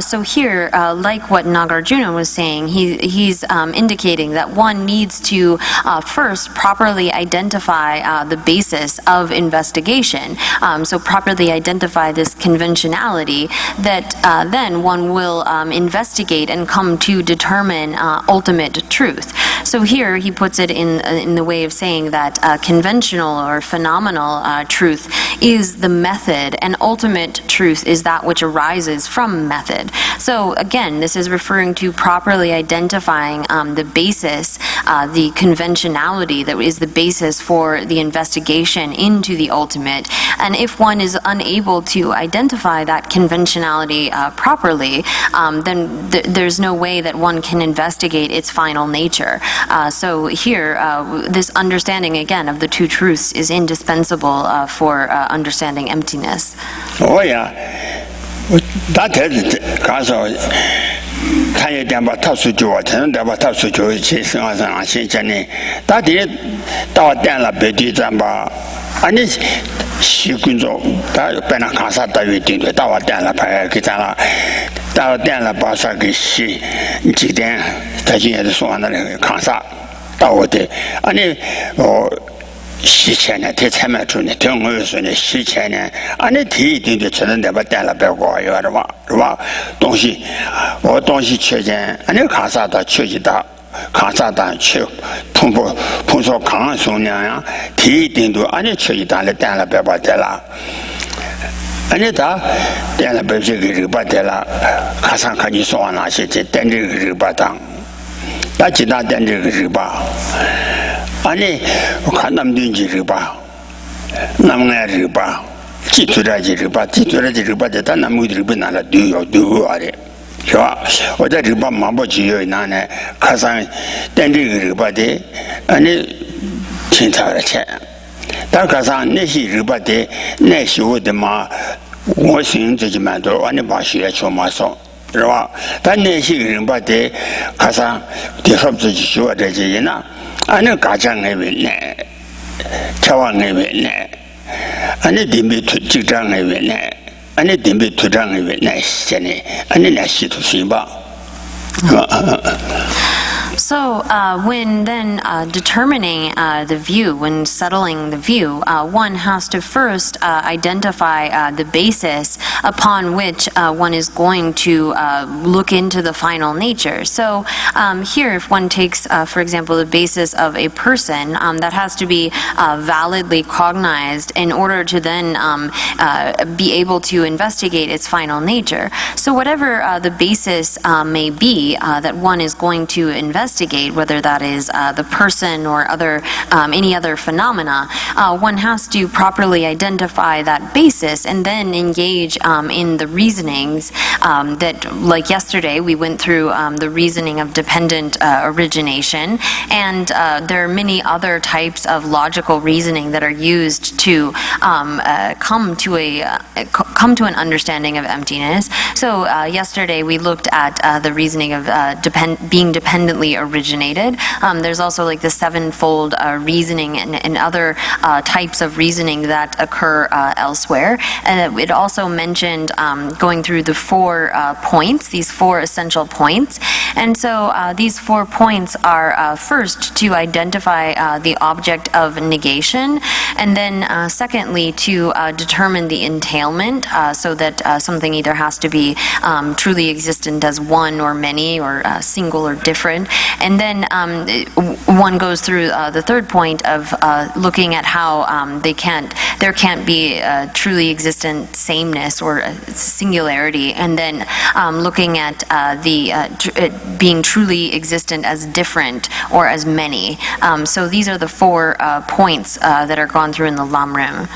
So here, like what Nagarjuna was saying, he's indicating that one needs to first properly identify the basis of investigation. So properly identify this conventionality that then one will investigate and come to determine ultimate truth. So here he puts it in the way of saying saying that conventional or phenomenal truth is the method, and ultimate truth is that which arises from method. So again, this is referring to properly identifying the basis, the conventionality that is the basis for the investigation into the ultimate. And if one is unable to identify that conventionality properly, then there's no way that one can investigate its final nature. So here, this understanding again of the two truths is indispensable for understanding emptiness. Oh yeah, that is because 他也点把特殊教，才能点把特殊教去生活上新鲜的。到底到点了别地站吧，啊你习惯着，他本来看啥都有定的，到我点了拍给咱了，到点了把啥给洗，几点他今天就说那里看啥，到我的，啊你哦。洗钱呢，他才买出呢，听我说呢，洗钱呢，啊，你提一定的才能得把带了别过，有的吧，是吧？东西，我东西缺钱，啊，你看啥的缺几大，看啥的缺，碰上康松娘呀，提一定的，啊，你缺一大的带了别把带了。啊，你他带了别这个人把带了，看上看你说哪些去带这个人把当，那其他带这个人吧。 아니 간남된 지르바 남나 지르바 지투라 지르바 지투라 지르바 대다 남무들이 나라 두요 아래 저 어제 지르바 마버지요 나네 가상 땡지 지르바데 아니 진짜라 체 다가상 내시 지르바데 내시오데 마我心自己满足 아니 바시에 초마서 是吧？但那些人把的，卡上的说自己学这些人呐，俺那家长那边呢，台湾那边呢，俺那准备推局长那边呢，俺那准备推长那边呢，现在俺那系统行吧？ So when then determining the view, when settling the view, one has to first identify the basis upon which one is going to look into the final nature. So here, if one takes, for example, the basis of a person, that has to be validly cognized in order to then be able to investigate its final nature. So whatever the basis may be that one is going to investigate, whether that is the person or other any other phenomena, one has to properly identify that basis and then engage in the reasonings that, like yesterday, we went through the reasoning of dependent origination, and there are many other types of logical reasoning that are used to come to an understanding of emptiness. So yesterday we looked at the reasoning of being dependently originated. There's also like the sevenfold reasoning and other types of reasoning that occur elsewhere. And it also mentioned going through the 4 points, these 4 essential points. And so these 4 points are first to identify the object of negation, and then secondly to determine the entailment, so that something either has to be truly existent as one or many or single or different. And then one goes through the 3rd point of looking at how there can't be truly existent sameness or singularity, and then looking at being truly existent as different or as many. So these are the 4 points that are gone through in the Lamrim.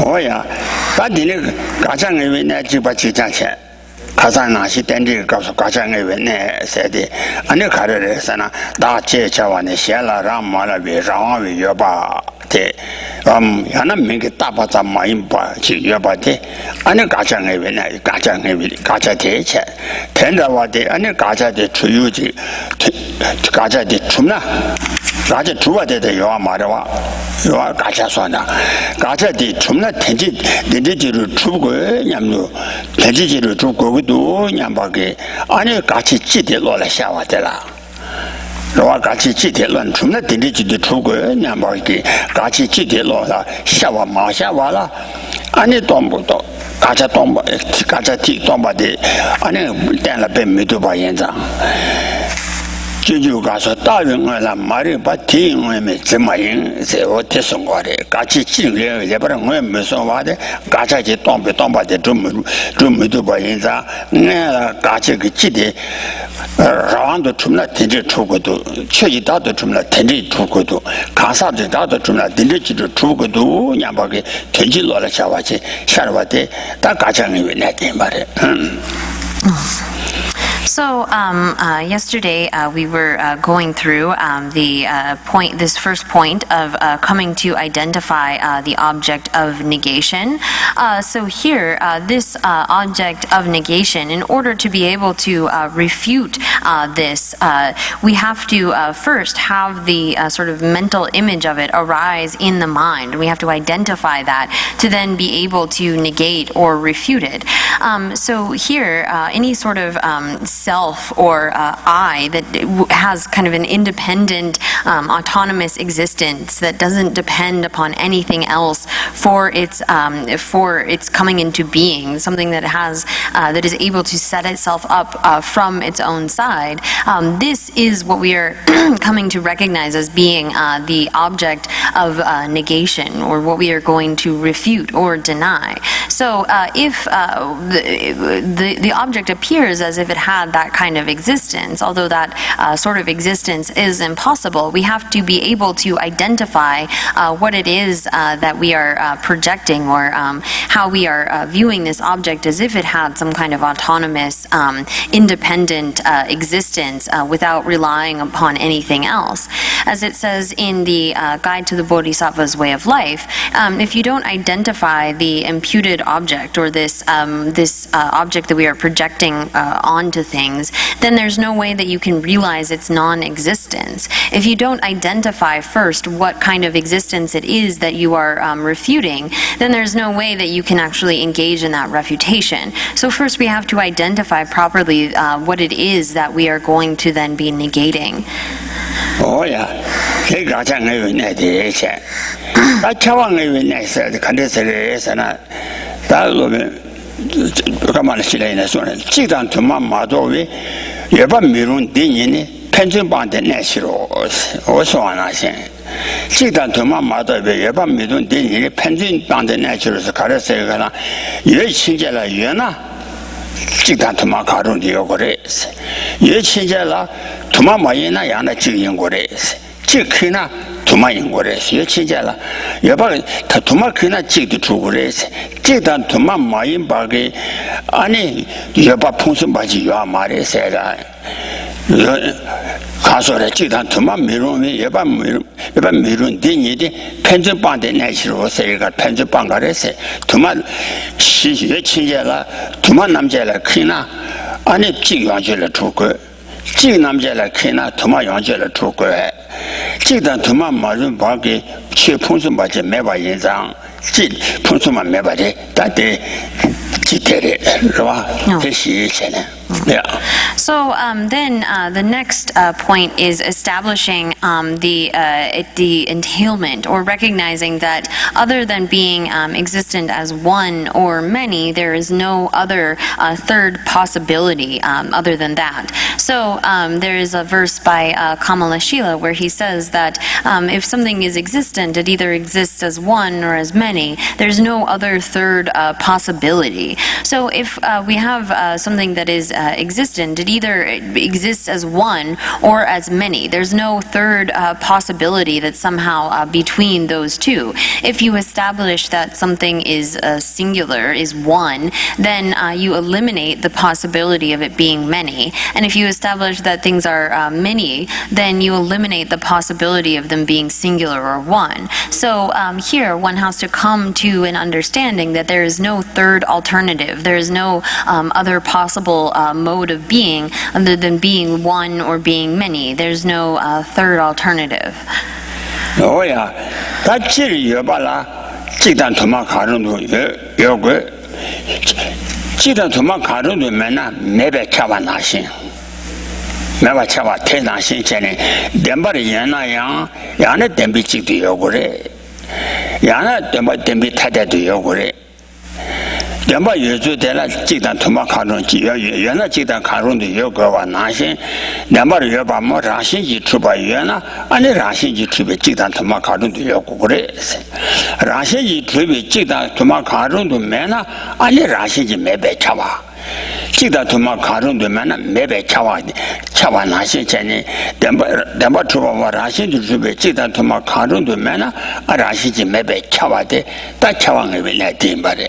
Oh yeah, but the gajan even that you but you can't. Kazana, she tended to go to Gajan even said it. And the carrier sana, that Checha and the Shella Ramala be round with your bar. Yana make it top of my impa, your body. And the Gajan even Gaja teacher. Tender what they and the Gaja de Truji Gaja de Truna. Gaja Trua de your Madawa. You are Gaja Swana. Gaja de Truna Tenji, the digital Trugo, Yamlu, the digital Trugo do Yambagi, and Gachi Chiti Lola Shawatella. Roa Gachi Chiti Lon Truna, the digital Trugo, Yambagi, Gachi Chiti Lola, Shawa Mashawala, and a tombo. Gacha tomba, Gacha tea tomba de, and then la ben me to buy 就가서 따윈을 말이 바티응에 제마인 세워 대성거래 같이 진리에 예버는 왜 무슨 와데 같이 동바데 좀 봐인자 내가 같이 그 지대 라운드 좀나 된지 주고도 최이다도 좀나 된지 주고도 가사도 좀나 된지 주고도 냐바게 된지 놀라 잡아지 샤르바데 다 가장이 왜내 말에 So yesterday we were going through this first point of coming to identify the object of negation. So here, this object of negation, in order to be able to refute this, we have to first have the sort of mental image of it arise in the mind. We have to identify that to then be able to negate or refute it. So here, any sort of self or I that has kind of an independent, autonomous existence that doesn't depend upon anything else for its coming into being, something that has that is able to set itself up from its own side. This is what we are coming to recognize as being the object of negation, or what we are going to refute or deny. So if the object appears as if it had that kind of existence, although that sort of existence is impossible, we have to be able to identify what it is that we are projecting, or how we are viewing this object as if it had some kind of autonomous, independent existence without relying upon anything else. As it says in the Guide to the Bodhisattva's Way of Life, if you don't identify the imputed object, or this object that we are projecting onto things, then there's no way that you can realize its non-existence. If you don't identify first what kind of existence it is that you are refuting, then there's no way that you can actually engage in that refutation. So first we have to identify properly what it is that we are going to then be negating. Oh yeah, cái 가장 의미에 대해서 다 차원의 의미에서 간데서에서나 다로면 가만히 실내에 손에 지단 두만 마도위 예반 미룬 대인이 편집반대 내시로 어서와나신 지단 두만 마도위 예반 미룬 대인이 편집반대 내시로서 가르쳐서 가나 예 신제라 예나 지단 두만 가run디요 그래서 예 신제라 두만 마이나 야나 지인 그래서 지크나 두마인 거래서 예치자라 여봐 다 두마 그나 지도 주고래서 지단 두마 마인 바게 아니 여봐 풍선 바지 요 말에서라 가서래 지단 두마 미루면 여봐 미룬 되니데 편집반대 내시로 세가 편집반 가래서 두마 시 예치자라 두마 남자라 크나 아니 지연절을 주고 지 남자라 크나 두마 연절을 주고 지단 두마 말은 바게 최 풍선 바지 매바 인상 지 풍선만 매바지 다데 지테레 와 대시체네. Yeah. So then the next point is establishing the entailment, or recognizing that other than being existent as one or many, there is no other third possibility other than that. So there is a verse by Kamalashila where he says that if something is existent, it either exists as one or as many. There's no other third possibility. So if we have something that is existent, it either exists as one or as many. There's no third possibility that's somehow between those two. If you establish that something is singular, is one, then you eliminate the possibility of it being many. And if you establish that things are many, then you eliminate the possibility of them being singular or one. So here one has to come to an understanding that there is no third alternative. There is no other possible mode of being other than being one or being many. There's no third alternative. Oh yeah, that's it. Bala, 지단 도마 가run도 요거 지단 도마 가run도 맨나 매배 차와나신. 매바 차와 태나신 전에 덴바리 연나양 야네 덴비직도 요거래. 야나 덴비 타대도 요거래. 两把原著的了，鸡蛋他妈卡中鸡原来鸡蛋卡中的有个话男性，两把的要把么让心机出把原来，俺的让心机出把鸡蛋他妈卡中的有个的，让心机出把鸡蛋他妈卡中的没呢，俺的让心机没白吃吧。记得他妈卡中对面那没白吃完那些钱呢，两把出把我让心就准备记得他妈卡中对面那让心就没白吃完的，但吃完了来顶吧的。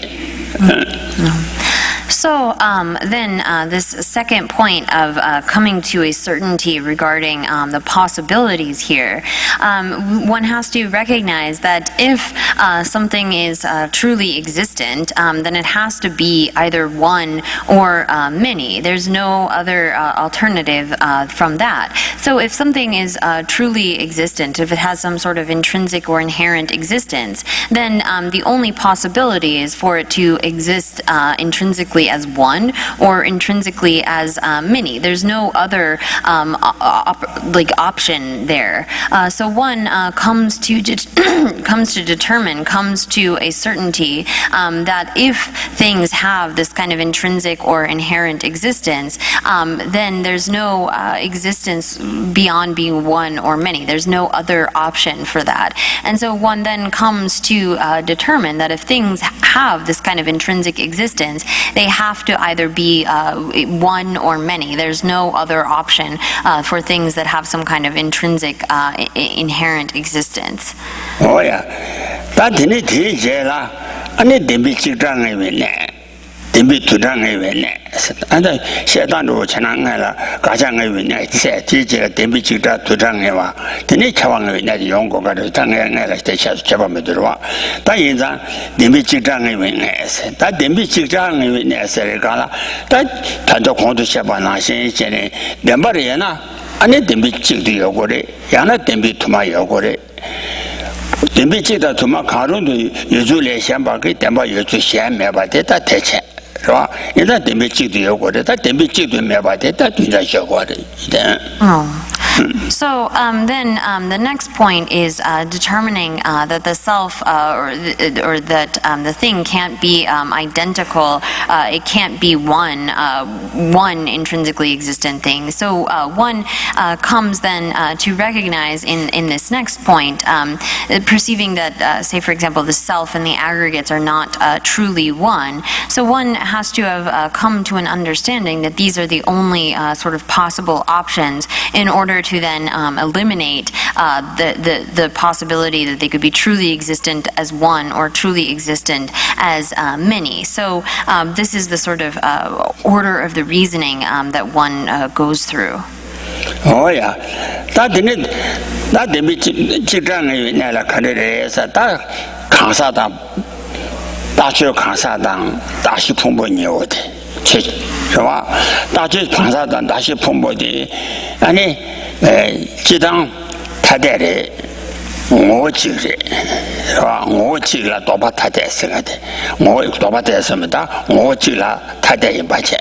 So then this second point of coming to a certainty regarding the possibilities here, one has to recognize that if something is truly existent, then it has to be either one or many. There's no other alternative from that. So if something is truly existent, if it has some sort of intrinsic or inherent existence, then the only possibility is for it to exist intrinsically as one or intrinsically as many. There's no other option there. So one comes to a certainty that if things have this kind of intrinsic or inherent existence, then there's no existence beyond being one or many. There's no other option for that. And so one then comes to determine that if things have this kind of intrinsic existence, they have to either be one or many. There's no other option for things that have some kind of intrinsic inherent existence. Oh yeah, that didn't teach la. I need to be children even. Dembi tudang evene, anda setan do chana ngala, kacang evene, se tije dembi chita tudang eva, tene chawang evene di yongko kada tang ngala te chaba medurwa, ta yinza dembi chitang evene se, ta dembi chitang evene se le kala, ta tanto kontu chaba na shen chene, demba re na, ane dembi chikdu yogore, yana dembi tuma yogore. Dembi chita tuma karundu yuzu le shenpa ki demba yuzu shen meba de ta techen. So then the next point is determining that the self or that the thing can't be identical. It can't be one intrinsically existent thing. So one comes then to recognize in this next point, perceiving that, say for example, the self and the aggregates are not truly one. So one has to have come to an understanding that these are the only sort of possible options in order to then eliminate the possibility that they could be truly existent as one or truly existent as many. So this is the sort of order of the reasoning that one goes through. Oh yeah, that didn't be children nella carriera, that Kansada, Dacho Kansadan, Dashi Pumbo Nyote, Chava, Dachi Kansadan, Dashi Pumbo di, and Chidang Tadere, Mochi, Mochila Toba Tadesingate, Motoba Desamada, Mochila Tade Bache.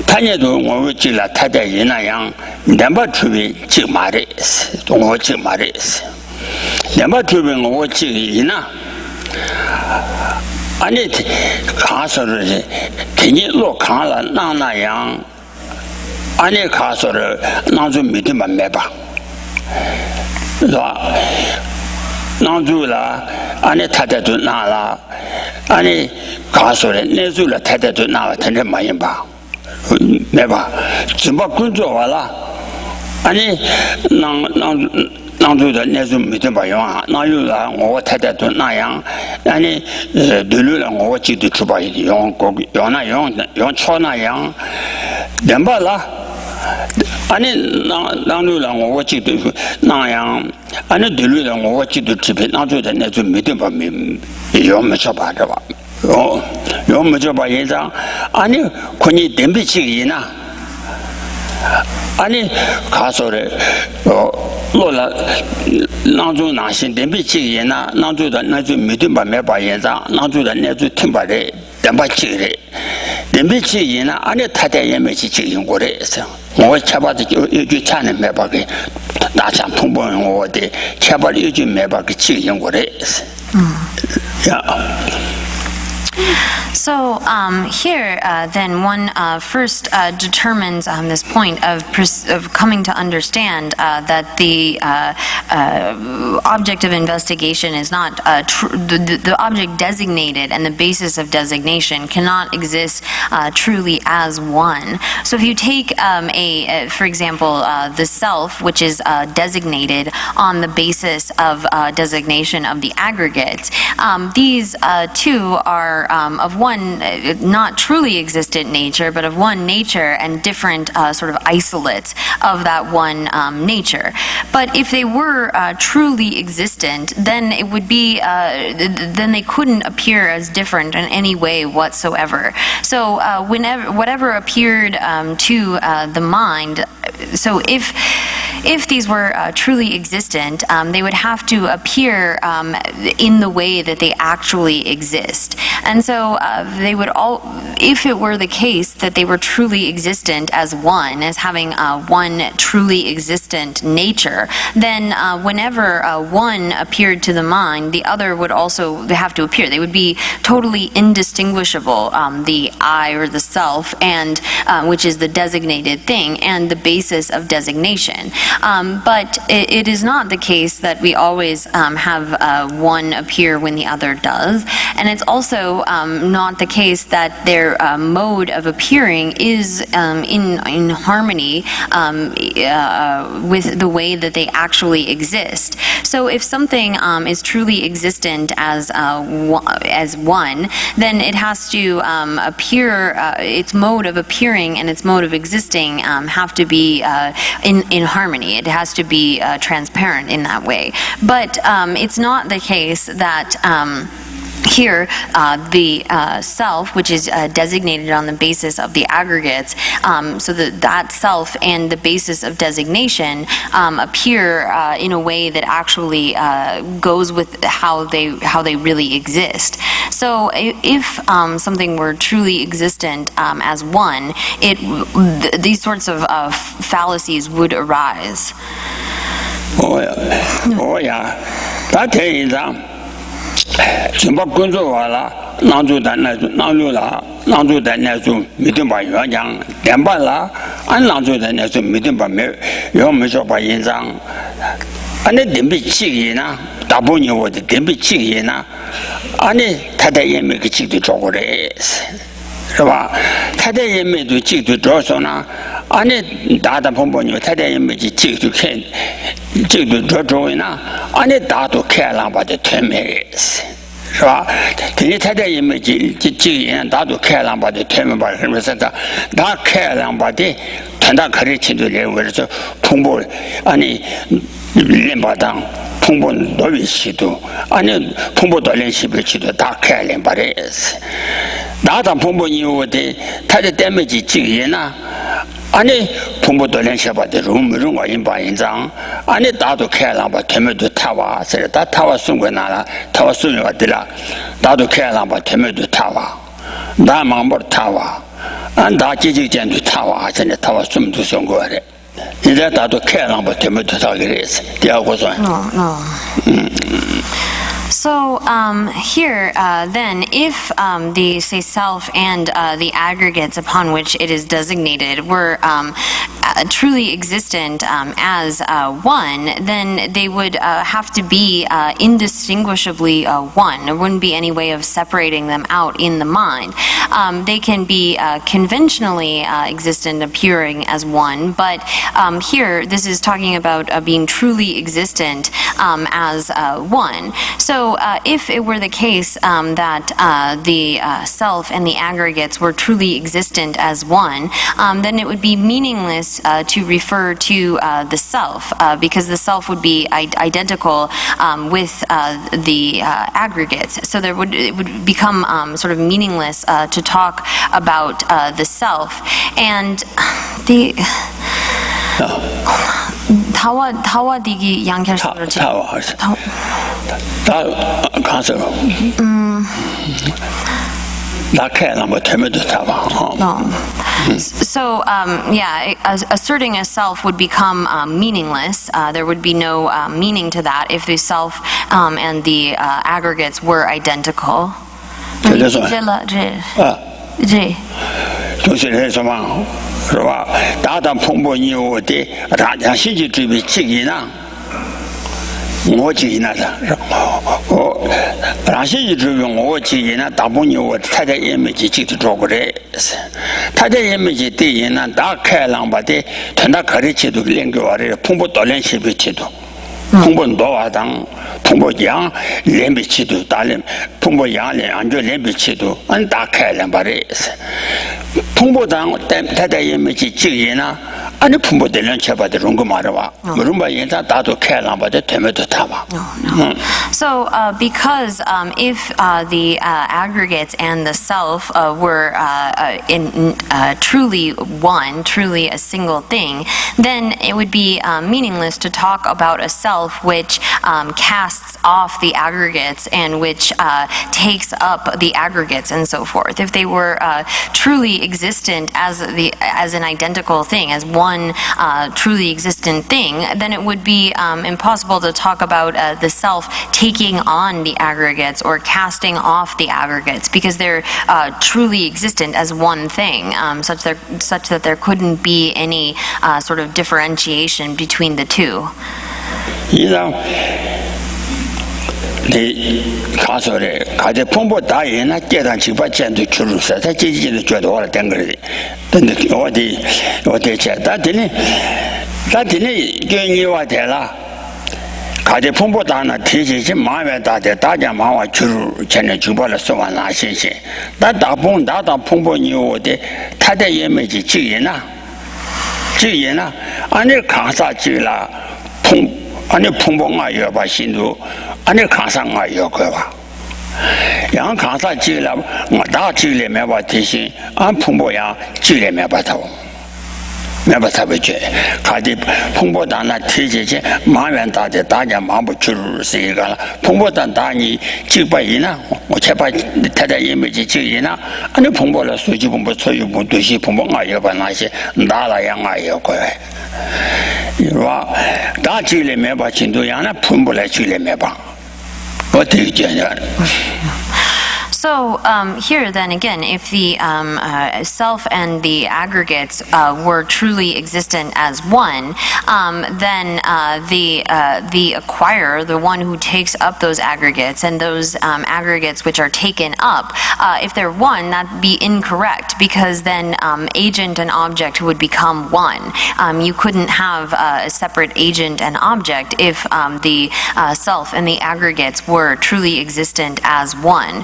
Tanyadu Mochila Tade Yinayang, number 2 Chimaris, Mochi Maris. Number 2 Mochi Yina. And it castle, can you look Kala Nana Yang? And it castle, Nanzu Mitima Meba. Nanzula, and it Tatu Nala, and it castle, Nezula Tatu Nala, Tenemayimba. Meba, Zimbakunzoala, and it Nandu the Nezum Mitabayan, Nayula, or Tatu Nayang, and it Dulula, or Chi to Chuba, Yona Chona Yang, Dembala, and it Nanula, or what you do, Nayang, and it Dulula, or what you do, Chip, Nandu the Nezum Mitabam, Yomachabadava. Oh, Yomachabayeza, and you Kuni Dembichina. Ani Kasore Lola Nanzu Nashin Dembichi Yena, Nanzu the Nazu Mitumba Meba Yeza, Nanzu the Nazu Timbare, Dembachi, Dembichi Yena, Ani Tata Yemichi in Gores, or Chabat Yuchan Mebaki, Nasha Pumbo or the Chabat Yuji Mebaki in Gores. Yeah. So here, then one first determines this point of coming to understand that the object of investigation is not the object designated, and the basis of designation cannot exist truly as one. So if you take for example, the self, which is designated on the basis of designation of the aggregates, these two are of one not truly existent nature, but of one nature and different sort of isolates of that one nature. But if they were truly existent, then it would be then they couldn't appear as different in any way whatsoever. So whatever appeared to the mind, so if these were truly existent, they would have to appear in the way that they actually exist. And so they would all, if it were the case that they were truly existent as one, as having one truly existent nature, then whenever one appeared to the mind, the other would also have to appear. They would be totally indistinguishable, the I or the self, and which is the designated thing, and the basis of designation. But it is not the case that we always have one appear when the other does, and it's also not the case that their mode of appearing is in harmony with the way that they actually exist. So if something is truly existent as one, then it has to appear, its mode of appearing and its mode of existing have to be in harmony. It has to be transparent in that way. But it's not the case that here, the self, which is designated on the basis of the aggregates, so that self and the basis of designation appear in a way that actually goes with how they really exist. So if something were truly existent as one, these sorts of fallacies would arise. Oh yeah, that is 아니 다다 본본이 타대임이 지도 캔 지도 저조이나 아니 다도 캐랑 바데 테메스 봐 되게 타대임이 지지엔 다도 캐랑 바데 테메 바 그러면서 다 캐랑 바데 단다 가르치도 레버서 통보 아니 렘바당 통보 노비시도 아니 통보 돌렌시비치도 다 캐랑 바레스 나다 본본이 오데 타대 데미지 지이나 아니 통보도 렌셔바데 rum으로 인바인장 아니 다도 캐랑바 테메도 타와 세다 다 타와 숨고나라 타와 숨이와들라 다도 캐랑바 테메도 타와 나망버 타와 안다 지지견도 타와 전에 타와 숨도 숨고래 이제 다도 캐랑바 테메도 타기레스 디하고서 So here, then, if the, say, self and the aggregates upon which it is designated were truly existent as one, then they would have to be indistinguishably one. There wouldn't be any way of separating them out in the mind. They can be conventionally existent, appearing as one, but here, this is talking about being truly existent as one. So if it were the case that the self and the aggregates were truly existent as one, then it would be meaningless to refer to the self, because the self would be identical with the aggregates. So it would become sort of meaningless to talk about the self. And the 타와 디기 양결식으로 타와 다 가서 So, asserting a self would become meaningless. There would be no meaning to that if the self and the aggregates were identical. 这就是这了这啊，这就是什么，是吧？大当碰不你我的，大家兴趣准备这个呢。我记忆那是，我让兴趣准备我记忆那大部分我太太也没去记得做过的，太太也没去对应那大开朗把的，从那开始去都连给我的，碰不到连去不去都。碰不到啊，当碰不阳连不起都打连，碰不阳连俺就连不起都，俺打开了把的是，碰不当太太也没去经验呐，俺就碰不得人去把的容个嘛的吧，容把人家打都开了把的推没得他吧。So, because if the aggregates and the self were truly one, truly a single thing, then it would be meaningless to talk about a self which casts off the aggregates and which takes up the aggregates and so forth. If they were truly existent as an identical thing, as one truly existent thing, then it would be impossible to talk about the self taking on the aggregates or casting off the aggregates, because they're truly existent as one thing, such that there couldn't be any sort of differentiation between the two. 你让你看说的，看这碰不打人那阶段就把监督出入社，他自己都觉得我来等个的，等的我的钱，但真的就你话的了。看这碰不打呢，提起是马远打的，大家马上出入，现在就把它说完了，谢谢。但大当碰不你我的，他的也没去救人呐，俺这扛啥救了碰。俺那碰碰啊，要把心都，俺那看上啊要快吧。让看上救了，我打救了没把提醒，俺碰碰呀救了没把他，没把他不救。看的碰碰当那提起去，马远打的，大家马不出入是一个了。碰碰当打你救不赢了，我才把太太也没去救赢了。俺那碰碰了，手机碰碰，所有碰东西碰碰啊要把那些打了样啊要快。是吧？打救了没把进度让那碰不来救了没把，我都讲的。So here then again, if the self and the aggregates were truly existent as one, then the acquirer, the one who takes up those aggregates, and those aggregates which are taken up, if they're one, that'd be incorrect, because then agent and object would become one. You couldn't have a separate agent and object if the self and the aggregates were truly existent as one.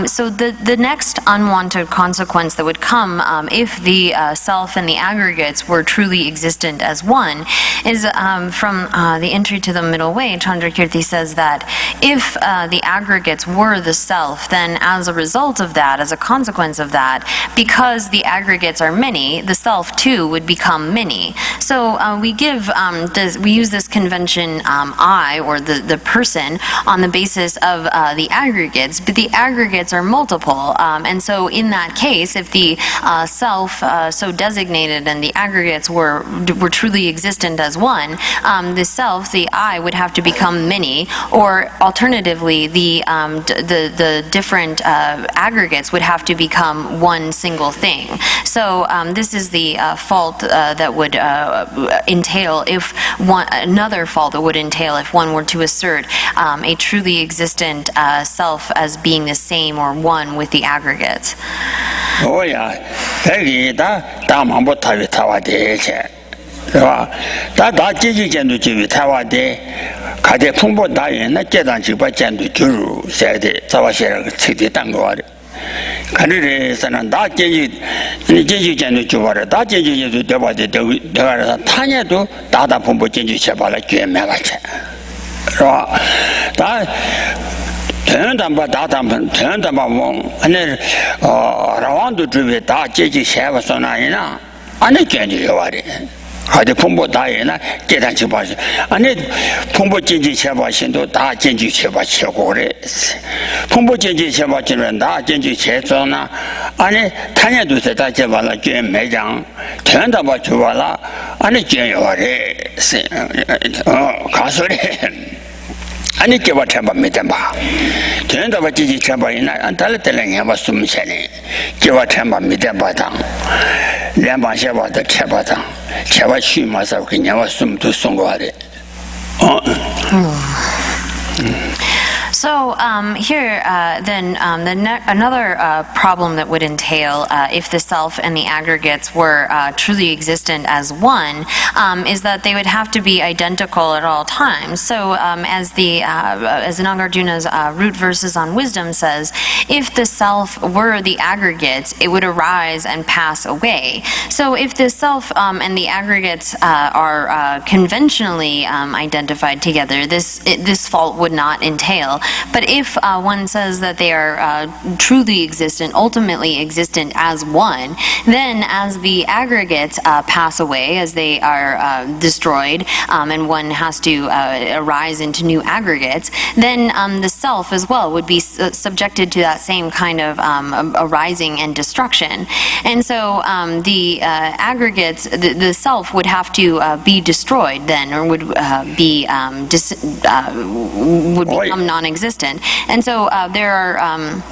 So the next unwanted consequence that would come if the self and the aggregates were truly existent as one is from the entry to the middle way. Chandrakirti says that if the aggregates were the self, then as a result of that, as a consequence of that, because the aggregates are many, the self too would become many. So we use this convention I, or the person, on the basis of the aggregates, but the aggregates are multiple, and so in that case, if the self so designated and the aggregates were truly existent as one, the self, the I, would have to become many, or alternatively, the different aggregates would have to become one single thing. So this is the fault that would entail if another fault that would entail if one were to assert a truly existent self as being the same or one with the aggregates. Oh yeah, that's that man but Taiwan de, 是吧？打阶级监督就是台湾的，看的碰不打人，那阶段就把监督就入写的，早晚写了个彻底当过的。看这的是那打阶级，你阶级监督就把这打阶级监督对吧的都他也都打碰不进去去把它捐卖了去，是吧？打。全他把打碰，全他把往那让王都准备打阶级先把说那人啊，俺那捐就有啊的。还得碰不打人呢，这单就把是，俺那碰不进去先把心都打进去先把切过的，碰不进去先把进来打进去切做呢，俺那他年都是打结完了捐买账，全他把就完了，俺那捐有的是，看说的。 아니 개와 템바 미템바 된다 바지지 템바이나 안달텔랭 해봐 숨세네 개와 템바 미템바당 lem방셔바다 쳇바당 쳇바 쉬마서 그냥와 숨도 송고하래 So here, then another problem that would entail if the self and the aggregates were truly existent as one is that they would have to be identical at all times. So as Nagarjuna's root verses on wisdom says, if the self were the aggregates, it would arise and pass away. So if the self and the aggregates are conventionally identified together, this fault would not entail. But if one says that they are truly existent, ultimately existent as one, then as the aggregates pass away, as they are destroyed, and one has to arise into new aggregates, then the self as well would be subjected to that same kind of arising and destruction. And so the aggregates, the self would have to be destroyed then, or would become non-existent. And so there are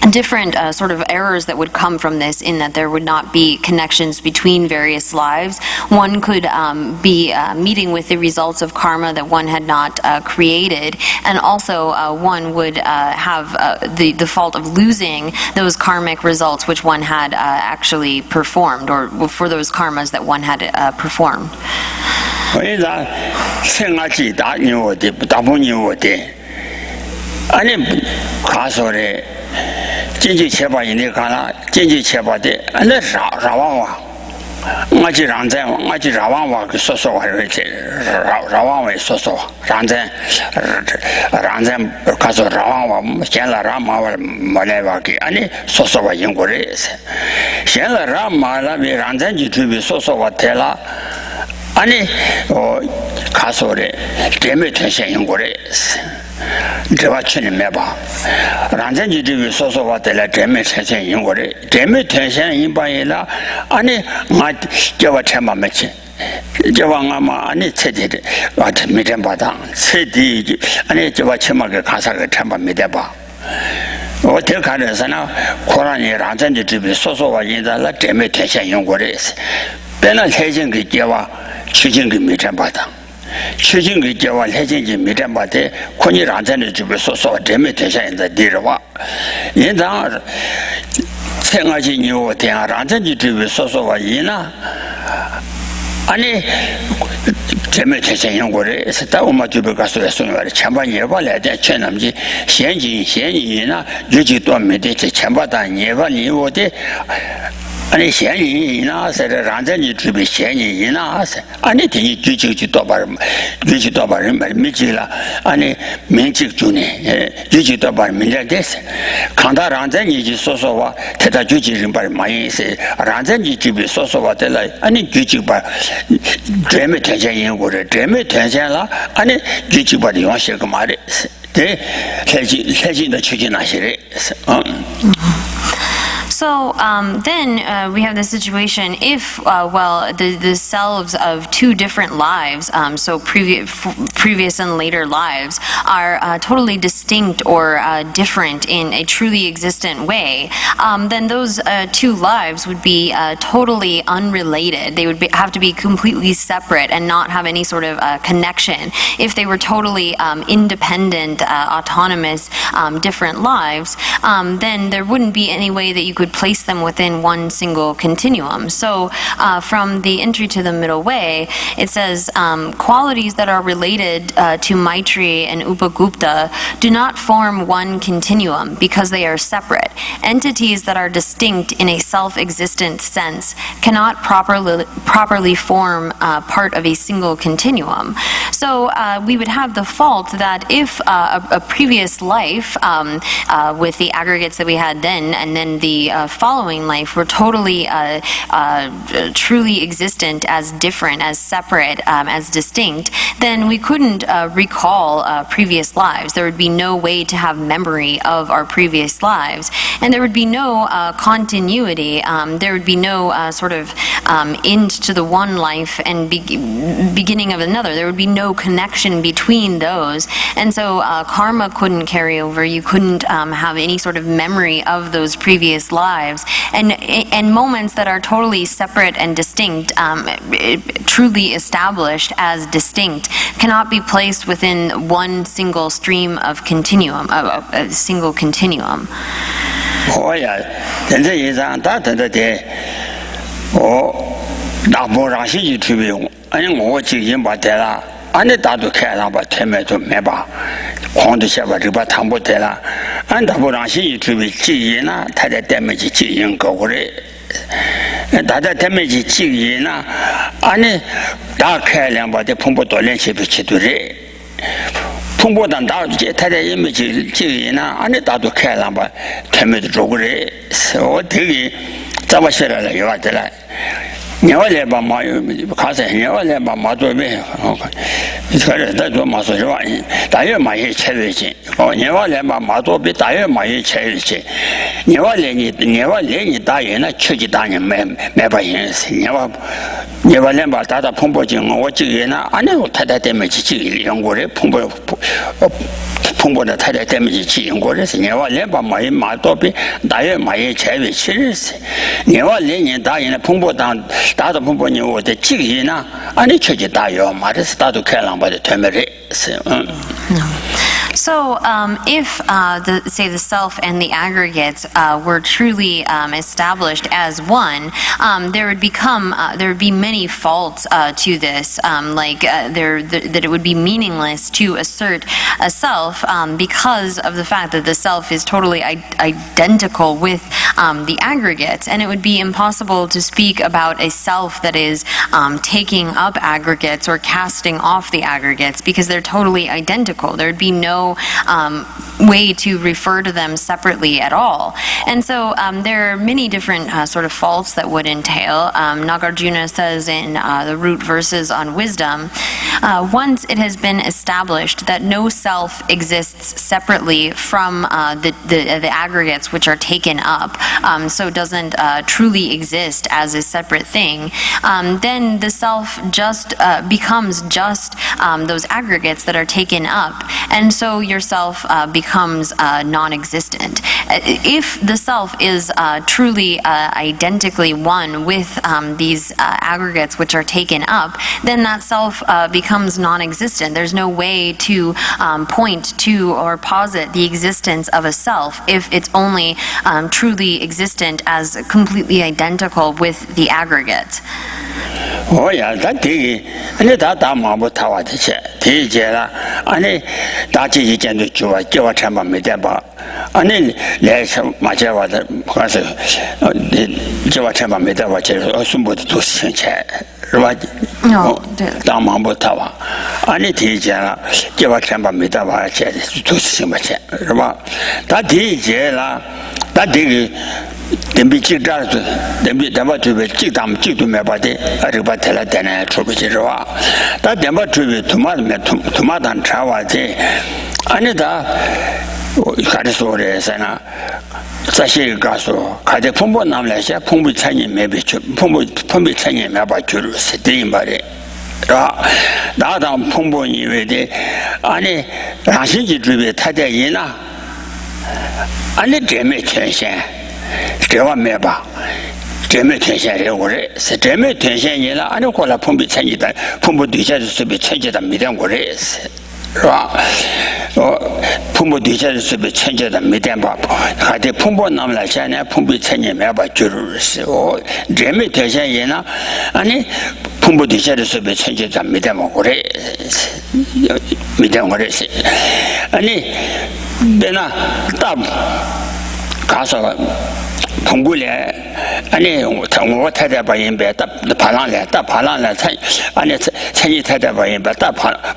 different sort of errors that would come from this, in that there would not be connections between various lives. One could be meeting with the results of karma that one had not created, and also one would have the fault of losing those karmic results which one had actually performed, or for those karmas that one had performed. 아니 가서래 진지 제바이네 가나 진지 제바데 안에 라와와 마지 란자 마지 라와와 그 소소하를 제 라와와 소소 란자 가서 라와와 현라 라마와 말레와기 아니 소소와 연구를 현라 라마라비 란자지 주비 소소와 테라 아니 가서래 때문에 대신 연구를 대화치는 매봐 란전지들이 소소와 때라 재미 세상 연구를 재미 대신 인바이라 아니 마 저와 참마 매치 저왕아마 아니 체디를 와트 미전 바당 체디 아니 저와 참마가 가사가 참마 미대봐 어떻게 가려서나 코란이 란전지들이 소소와 인달라 재미 대신 연구를 배나 해진 그 저와 추진 그 미전 바당 최진의 개와 해진지 미래마대 권위 안전을 주고 소소 재미 대상인데 뒤로와 인당 생활지 니오 대한 안전지 주고 소소와 이나 아니 재미 대상 연구를 했다 엄마 주고 가서 했으면 참반 예발에 대한 최남지 현진이나 유지도 메대체 참바다 예발이 오대 아니 현이나 세를 란전이 주비 현이나 아니 되게 규칙이 또 말은 미지라 아니 민직 중에 규칙도 말은 민자됐어 간다 란전이 소소와 대다 규칙을 말 많이 있어 란전이 주비 소소와 될라 아니 규칙 말 재미 대전 연구를 재미 대전라 아니 규칙 말 용식 그 말이 대 해진의 추진하시래 So then we have the situation if, the selves of two different lives, so previous and later lives, are totally distinct or different in a truly existent way, then those two lives would be totally unrelated. They would have to be completely separate and not have any sort of connection. If they were totally independent, autonomous, different lives, then there wouldn't be any way that you could place them within one single continuum. So from the entry to the middle way, it says qualities that are related to Maitri and Upagupta do not form one continuum because they are separate. Entities that are distinct in a self-existent sense cannot properly form part of a single continuum. So we would have the fault that if a previous life with the aggregates that we had then, and then the following life were totally truly existent as different, as separate, as distinct, then we couldn't recall previous lives. There would be no way to have memory of our previous lives, and there would be no continuity. There would be no sort of end to the one life and beginning of another. There would be no connection between those, and so karma couldn't carry over. You couldn't have any sort of memory of those previous lives, and moments that are totally separate and distinct, truly established as distinct, cannot be placed within one single stream of continuum, a single continuum. Oh yeah, then the is on that day. Oh, that Borashi you to be, and what you in Batella, and the Dadu Kala, but Temeto Meba, Honda Shaba Riba Tambotella, and the Borashi you to be China, Tada damage Chin Gore. And that damage China, and dark Kalam, but the Pumbo Dolenship Chiture. Pumbo than dark, Tada image China, and the Dadu Kalamba, Temet Jogre, so Tiggy, Tawashera, you are the light. Never let my cousin, never let my mother be. It's very that was my Diet my charity, or never let my mother be diet my charity. Never let it die in a church dining never let my data pumping or Gina, I never had that damage young Pumbo the Tada damage in Goris, never let my mother be diet my charity. Never let it die in a Pumbo down. Data Pumponi was the Chigina, and the church died, might start to kill by the temporary. So, if say the self and the aggregates were truly established as one, there would be many faults to this, that it would be meaningless to assert a self because of the fact that the self is totally identical with the aggregates, and it would be impossible to speak about a self that is taking up aggregates or casting off the aggregates because they're totally identical. There would be no way to refer to them separately at all. And so there are many different sort of faults that would entail. Nagarjuna says in the root verses on wisdom, once it has been established that no self exists separately from the aggregates which are taken up, so doesn't truly exist as a separate thing, then the self just becomes just those aggregates that are taken up, and so yourself becomes non-existent. If the self is truly identically one with these aggregates which are taken up, then that self becomes non-existent. There's no way to point to or posit the existence of a self if it's only truly existent as completely identical with the aggregate. Oh yeah, that day, and that Dama Tawa Tijera, and that is again to Joa Chamba Medeba, and then let's Majawa the Joa Chamba Medeba, or somebody to Sincha, right? No, Dama Tawa, and it is Joa Chamba Medeba to Simacha, that Dijera, that day. Then be checked out, then be never to be checked on to my body, I about tell it then I trouble that never to be to Madame Trawati. Anita Cadisores Sashi Gasso, Cade Pumbo Namlasha, Pumbi Tanya, maybe Pumbi Tanya, about you, sitting body. That on Pumbo, you ready, Annie Rashi drive Tadayina, Annie Jamie Tension. Stewa Meba, Jamie Tension, Jamie Tension, I don't call a Pumbi Tanya, Pumbo Dichas to be changed and Midam Gores. Pumbo Dichas to be changed and Midam Bob. Had the Pumbo Namlashana, Pumbi Tanya Meba Jurus, or Jamie Tension, and Pumbo Dichas to be changed and Midam Gores. Midam Gores. And then Casa Pungulia, and what had ever in bed, the Palana, and it's Tanya Tadaba in bed,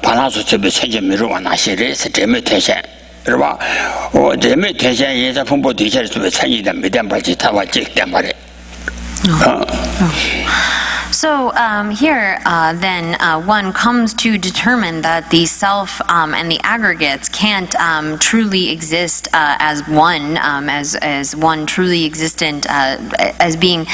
Palazzo to be changing Miru and I said, it's a imitation. 그러봐 대매 대신 예자 풍부 뒤처리 좀 찬이다 미담 바지 타와 찍단 말이야. So here, then, one comes to determine that the self and the aggregates can't truly exist as one, as one truly existent, as being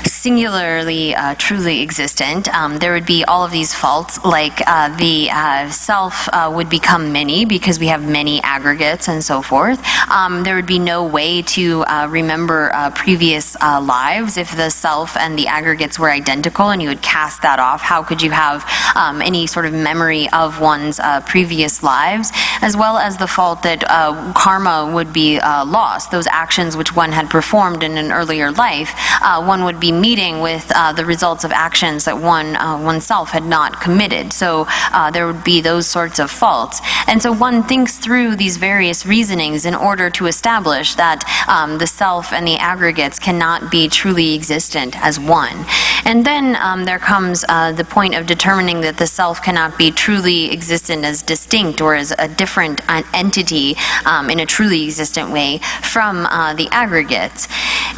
singularly truly existent. There would be all of these faults, like the self would become many because we have many aggregates and so forth. There would be no way to remember previous lives if the self and the aggregates were identical and you would cast that off. How could you have any sort of memory of one's previous lives, as well as the fault that karma would be lost, those actions which one had performed in an earlier life. One would be meeting with the results of actions that oneself had not committed. So there would be those sorts of faults. And so one thinks through these various reasonings in order to establish that the self and the aggregates cannot be truly existent as one. And then there comes the point of determining that the self cannot be truly existent as distinct or as a different entity in a truly existent way from the aggregates.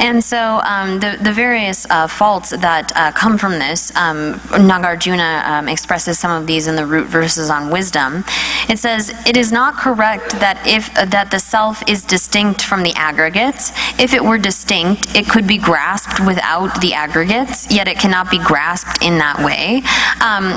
And so the various faults that come from this, Nagarjuna expresses some of these in the root verses on wisdom. It says, "It is not correct that the self is distinct from the aggregates. If it were distinct, it could be grasped without the aggregates, yet it cannot be grasped in that way."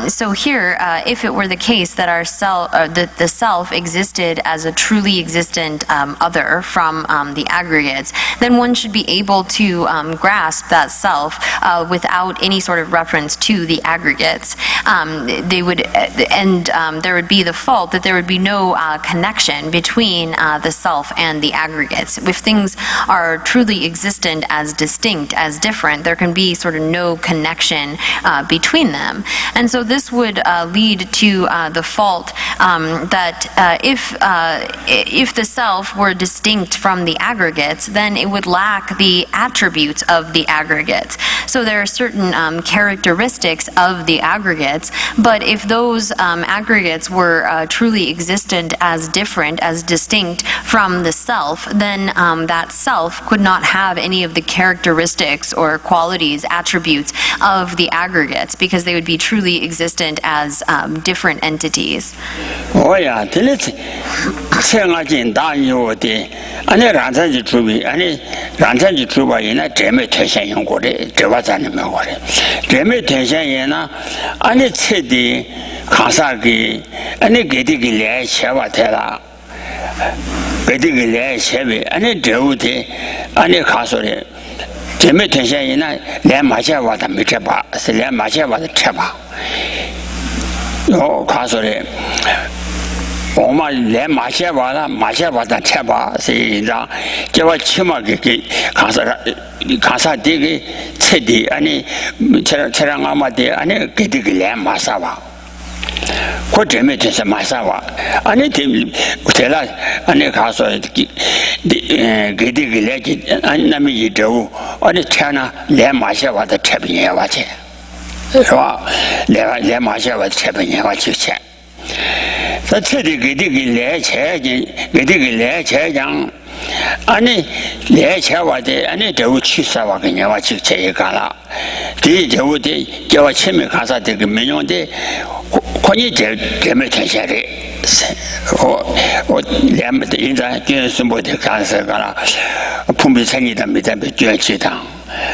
So here, if it were the case that that the self existed as a truly existent other from the aggregates, then one should be able to grasp that self without any sort of reference to the aggregates. There would be the fault that there would be no connection between the self and the aggregates. If things are truly existent as distinct, as different, there can be sort of no connection between them. And so this would lead to the fault that if the self were distinct from the aggregates, then it would lack the attributes of the aggregates. So there are certain characteristics of the aggregates, but if those aggregates were truly existent as different, as distinct from the self, then that self could not have any of the characteristics or qualities, attributes of the aggregates, because they would be truly existent as different entities. Oh yeah, 생활진 다니오데 아니 란산지 주비 아니 란산지 주바이나 제메 퇴신 연구래 저와자는 거래 제메 퇴신이나 아니 체디 가사기 아니 게디기래 셔와테라 게디기래 셔비 아니 저우데 아니 가소래 제메 퇴신이나 내 마셔와다 미쳐봐 내 마셔와다 쳐봐 요 가소래 오마 내 마셔봐다 쳐봐 세인자 제가 치마게 가사 되게 체디 아니 체랑 아마데 아니 그디게 내 마사와 고점에 대해서 마사와 아니 대라 아니 가서 그디게 내지 아니 남이 이도 아니 차나 내 마셔봐다 쳐비해 와체 내 마셔봐다 쳐비해 와체 그디게 내체장 아니 내체와데 아니 저 취사와 그냥와 직체에 가라 뒤저우데 저와 처음에 가서 되게 명용데 권이 제일 대셔리 lemte inza jön sumbo de kansa kala pumbi sanyi da mida be jön chi dang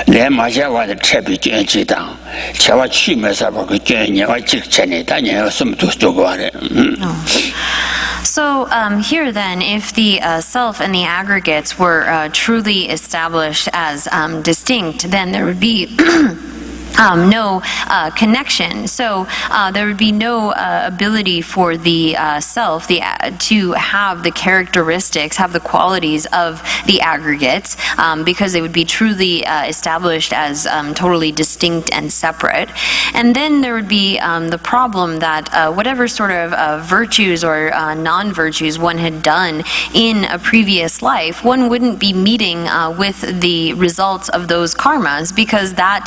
le ma xia wa de chebi jön chi dang chewa chi me sa ba ge jön ye wa jik chene da ye sum tu zo go re. So here then, if the self and the aggregates were truly established as distinct, then there would be no connection. So there would be no ability for the self to have the characteristics, have the qualities of the aggregates, because they would be truly established as totally distinct and separate. And then there would be the problem that whatever sort of virtues or non-virtues one had done in a previous life, one wouldn't be meeting with the results of those karmas, because that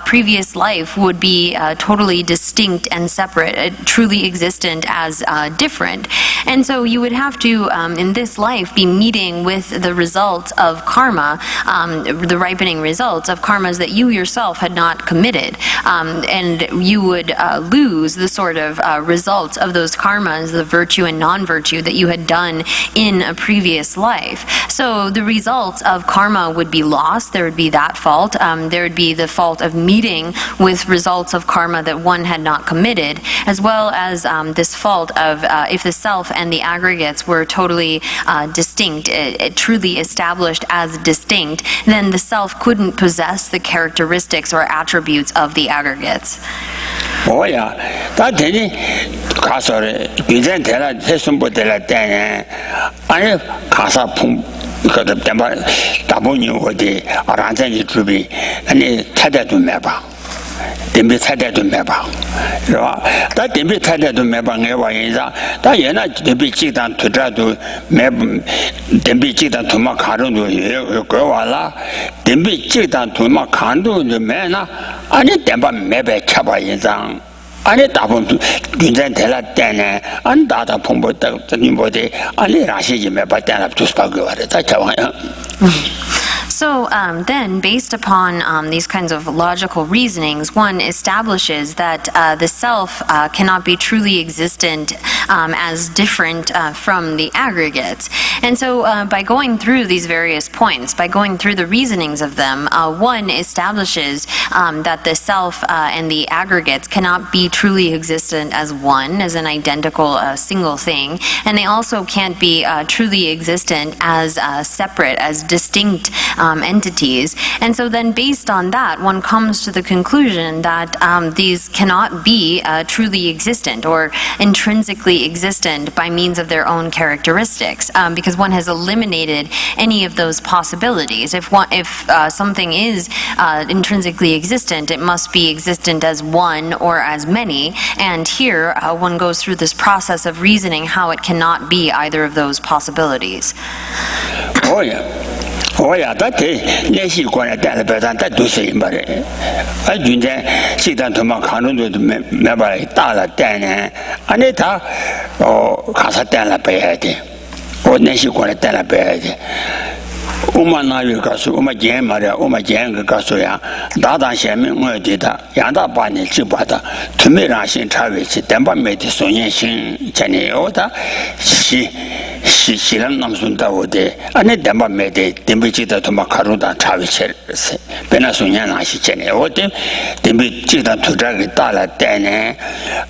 previous previous life would be totally distinct and separate, truly existent as different. And so you would have to, in this life, be meeting with the results of karma, the ripening results of karmas that you yourself had not committed. And you would lose the sort of results of those karmas, the virtue and non-virtue that you had done in a previous life. So the results of karma would be lost. There would be that fault. There would be the fault of meeting with results of karma that one had not committed, as well as this fault of if the self and the aggregates were totally distinct, truly established as distinct, then the self couldn't possess the characteristics or attributes of the aggregates. Oh yeah, that did Castle, we then tell us Tesumbo then, I Casa Pum. Because the Tabuny would be around to be any Tada to Meba. Then be Tada to Meba. That didn't be Tada to Meba never is that you're not to be cheated to try to Meb, then be cheated to Macaron, you go Allah, then be cheated to Macandu, the manna, and it never Mebe Chaba is on. 아니 답은 굉장히 대략되네 안 다다 풍부다 님보디 아니 라시지메 받다나 투스파고 와다 자와요. So then, based upon these kinds of logical reasonings, one establishes that the self cannot be truly existent as different from the aggregates. And so by going through these various points, by going through the reasonings of them, one establishes that the self and the aggregates cannot be truly existent as one, as an identical single thing, and they also can't be truly existent as separate, as distinct entities. And so then based on that, one comes to the conclusion that these cannot be truly existent or intrinsically existent by means of their own characteristics, because one has eliminated any of those possibilities. If something is intrinsically existent, it must be existent as one or as many, and here one goes through this process of reasoning how it cannot be either of those possibilities. Oh yeah. Oh yeah, that is Nessie Gwana Dalabetan, that do say, but I do that, sit down to my Kanu to Mabari, Dala Dana, Anita, or Casatella Bayadi, or Nessie Gwana Dalabayadi. Umana Yukasu, Umajan Maria, Umajan Gasuya, Dada Shamin Murdita, Yanda Bani Chibata, to me Rashin Travis, Demba made Sonia Shin, Chani Oda, she Namsunda Ode, and then Demba made it, Dimbichita to Makaruda Travis, Penasuniana, she Chani Ode, Dimbichita to drag Dala Dene,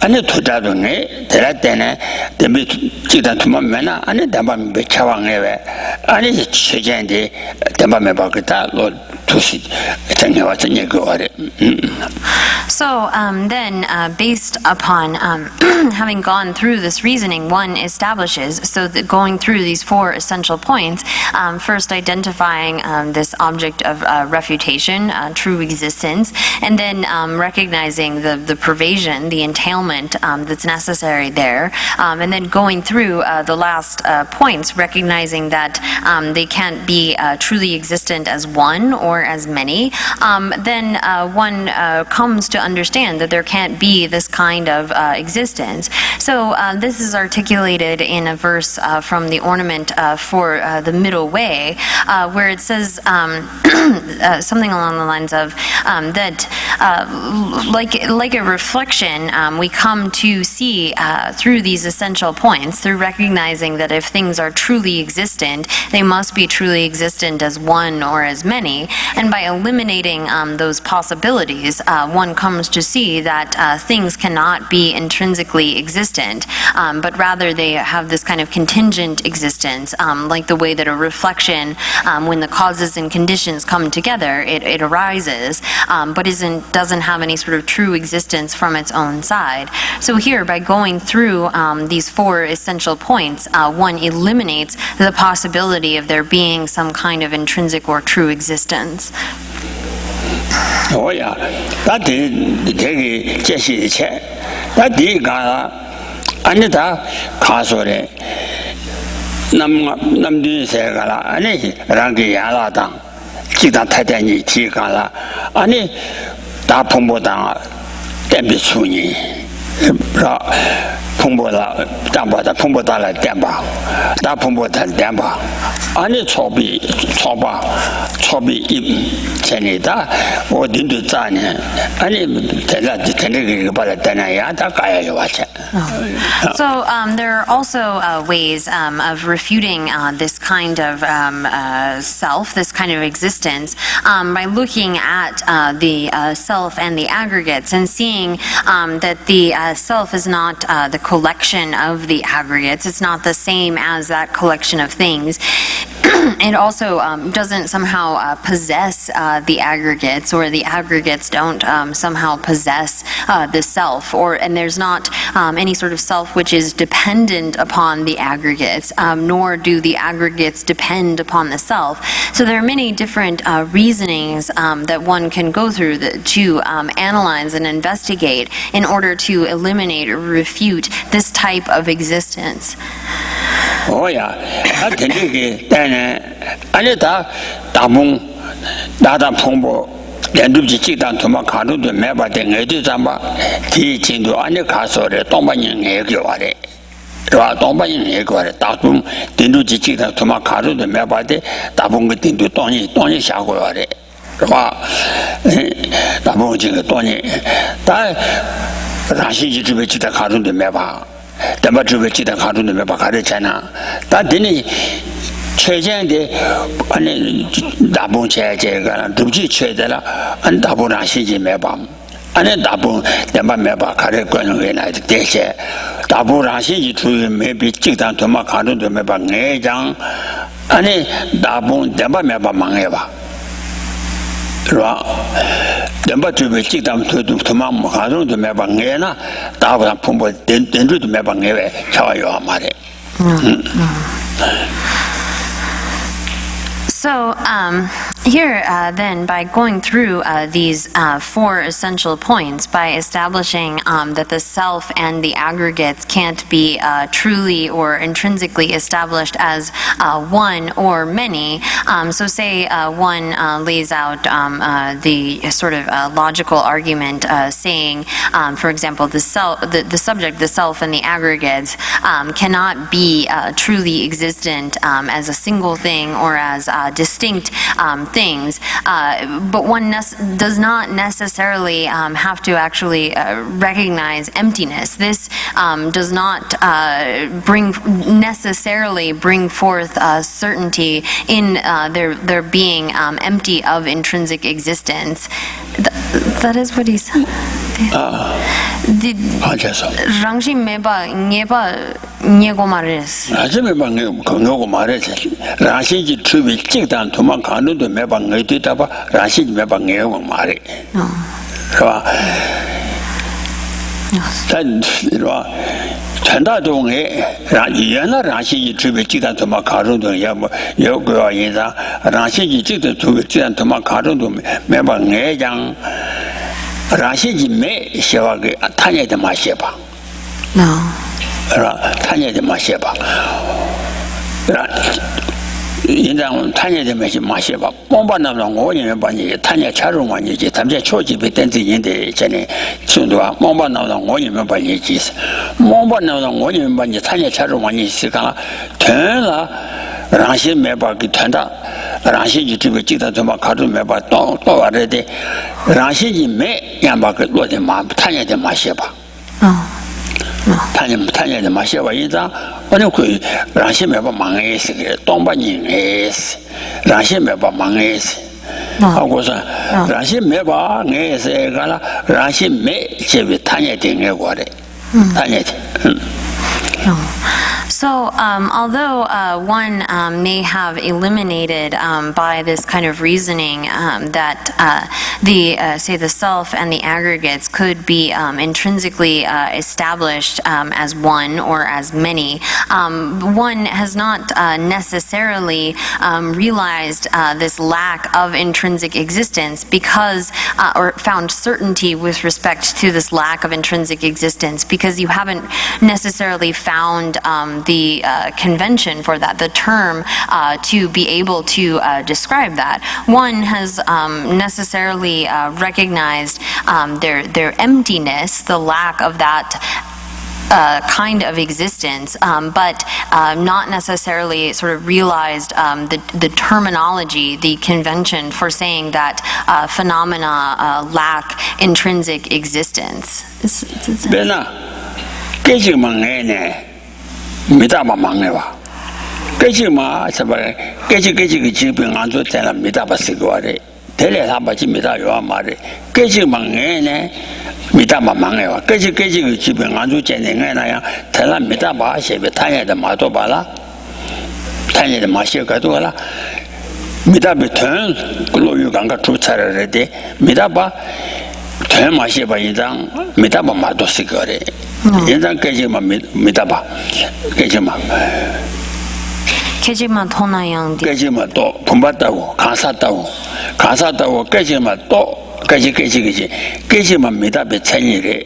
and then to Dadune, Teratene, Dimbichita to Mamena, and then Demba Bechavang, and it's Chagandi. So then, based upon having gone through this reasoning, one establishes, so that going through these four essential points, first identifying this object of refutation, true existence, and then recognizing the pervasion, the entailment that's necessary there, and then going through the last points, recognizing that they can't be truly existent as one or as many, then one comes to understand that there can't be this kind of existence. So this is articulated in a verse from the ornament for the middle way, where it says something along the lines of that like a reflection, we come to see through these essential points, through recognizing that if things are truly existent, they must be truly existent as one or as many, and by eliminating those possibilities, one comes to see that things cannot be intrinsically existent, but rather they have this kind of contingent existence, like the way that a reflection, when the causes and conditions come together, it arises, but doesn't have any sort of true existence from its own side. So here, by going through these four essential points, one eliminates the possibility of there being some kind of intrinsic or true existence. Oh yeah, that is take Jesse check. That did Gala Anita Casore Namdi Segala, Ani Rangi Alata, Chita Tatani Tigala, Ani 다 풍부다 땜비 수니 라 풍부다 담바다 풍부다라 땜바 다 풍부다 땜바 아니 초비 입 전이다 어딘도 짜네 아니 대라지 되게 바라 되나야 다 가야요 와차. So there are also ways of refuting this kind of self, this kind of existence, by looking at the self and the aggregates and seeing that the self is not the collection of the aggregates. It's not the same as that collection of things. It also doesn't somehow possess the aggregates, or the aggregates don't somehow possess the self, and there's not any sort of self which is dependent upon the aggregates, nor do the aggregates depend upon the self. So there are many different reasonings that one can go through to analyze and investigate in order to eliminate or refute this type of existence. Oh yeah, I think 아니 다 다몽 나다 풍부 연두지 직단 도마 가루도 매바된 애들 잡아 뒤진도 안에 가서래 동반인 얘기와래 와 동반인 얘기와래 다동 연두지 직단 도마 가루도 매바대 다봉 그 딘도 돈이 샤고와래 와 다봉 지금 돈이 다 라시지 집에 지다 가루도 매바 담바 집에 지다 가루도 매바 가르잖아 다 되니 최전에 아니 다본 제가 두지 최대라 안 다본아 시지 매밤 안에 다본 담바 매바 가래 거는 왜 나이 대세 다본아 시지 주의 매비 직단 도마 가는도 매바 내장 아니 다본 담바 매바 망해봐 그러와 담바 주의 직단 도마 가는도 매바 내나 다본 풍부 된주도 매바 내외 차와요 말에 So here, then, by going through these four essential points, by establishing that the self and the aggregates can't be truly or intrinsically established as one or many, so say one lays out the sort of logical argument saying, for example, the subject, the self, and the aggregates cannot be truly existent as a single thing or as distinct things, but one does not necessarily have to actually recognize emptiness. This does not necessarily bring forth certainty in their being empty of intrinsic existence. That is what he said. 랑시 메바 녜바 녜고 말했어. 아침에 방에 건너고 말했어. 라시지 주비 찍단 도망 가는도 매방 어디다 봐. 라시지 매방 녜고 말해. 그봐. 단이와 전다동에 옛날 라시지 주비 찍단 도망 가는도 야뭐 여고와 인사 라시지 찍단 주비 찍단 도망 가는도 매방 녜장 라시지 매 시와게 타냐데 마셔봐. 타냐데 마셔봐. 인장 타냐데 마셔봐. 몽반나는 오년에 반이 타냐 차롱만이지. 담제 초집에 던지인데 전에 순도와 몽반나는 오년에 반이지. 몽반나는 오년에 반이 타냐 차롱만이 있으니까 되나 라시 매바기 된다. 라시지 집에 찍다 좀 가도 매바 또 와래데 라시지 매 양바그 로데 마 타냐데 마셔봐. 타냐데 마셔봐 이자 어느 그 라시 매바 망해서 그래 동반이에스 라시 매바 망해서 하고서 라시 매바 내서 가라 라시 매 집에 타냐데 내고래 타냐데 So, although one may have eliminated by this kind of reasoning that say the self and the aggregates could be intrinsically established as one or as many, one has not necessarily realized this lack of intrinsic existence because, or found certainty with respect to this lack of intrinsic existence because you haven't necessarily found the convention for that, the term to be able to describe that. One has necessarily recognized their emptiness, the lack of that kind of existence, but not necessarily sort of realized the terminology, the convention for saying that phenomena lack intrinsic existence. mitaba mangewa keji jibe nganzu jene ngena ya tela mitaba shebe tanya de mato bala tanya de mashe ka to la mitaba ten kulo yu ganga tu tsare de mitaba ten mashe ba yidang mitaba mato sigore yidang keji ma mitaba kejima thona yang di kejima to pumbatawo kasatawo kejima to 깨지마 미답에 천일에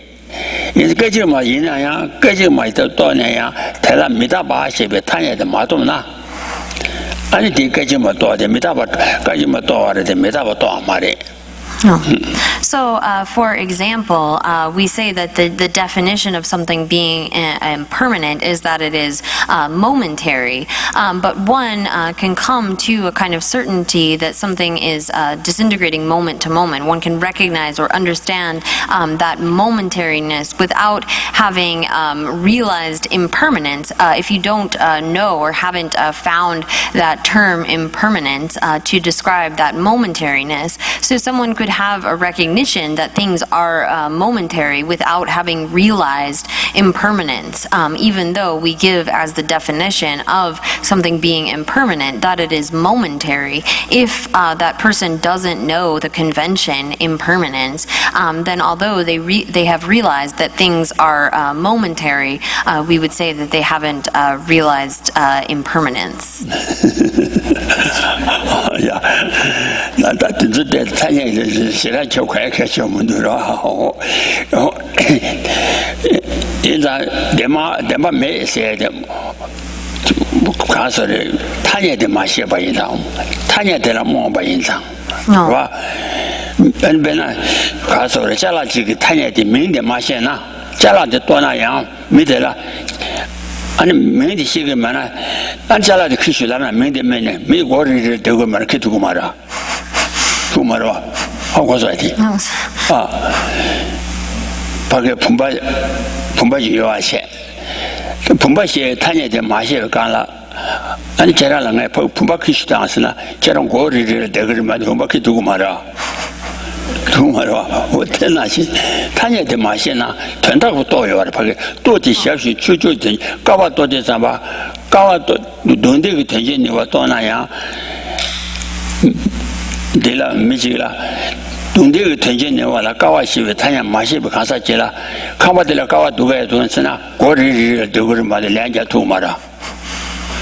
이제 깨지마 이나야 깨지마 또냐야 대라 미답아 셰베 타냐데 마도나 아니 디 깨지마 또데 미답아 깨지마 또아데 미답아 또 말에 No. So, for example, we say that the definition of something being impermanent is that it is momentary, but one can come to a kind of certainty that something is disintegrating moment to moment. One can recognize or understand that momentariness without having realized impermanence. If you don't know or haven't found that term impermanence to describe that momentariness, so someone could have a recognition that things are momentary without having realized impermanence, even though we give as the definition of something being impermanent that it is momentary. If that person doesn't know the convention impermanence, then although they have realized that things are momentary, we would say that they haven't realized impermanence. 시라 좋게 개셔문으로 이자 내마 매세야 가서를 타냐데 마셔 봐이다 타냐데라 뭐 봐인상 와 benbena 가서를 잘라지기 타냐데 명데 마셔나 잘라데 또나야 미데라 아니 명데 시게 많아 안 잘라데 크슈라나 명데 매네 미고리를 되고 말게 두고 말아 말아 하고 살지 밖에 분바지 요아세 분바시에 타냐데 마셔 간라 아니 제라랑에 분바키 시당스나 저런 고리를 대그리만 분바키 두고 말아 어때나시 타냐데 마셔나 된다고 또 요아 밖에 또 지셔시 추주든 까와 또 되잖아 까와 또 논데기 되지니와 또나야 데라 미지라 동대의 tenjene wala kawa shiwe tanya mashibe kansa jela kama dela kawa duga donsana gori dugur male lanja tu mara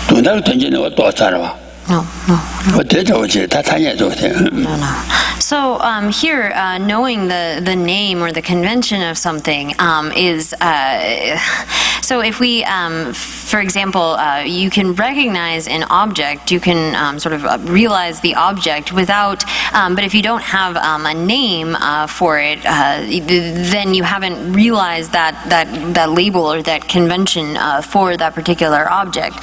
동대의 tenjene wa to tsara No. So here, knowing the name or the convention of something is so if we, for example, you can recognize an object, you can sort of realize the object without, but if you don't have a name for it, then you haven't realized that label or that convention for that particular object.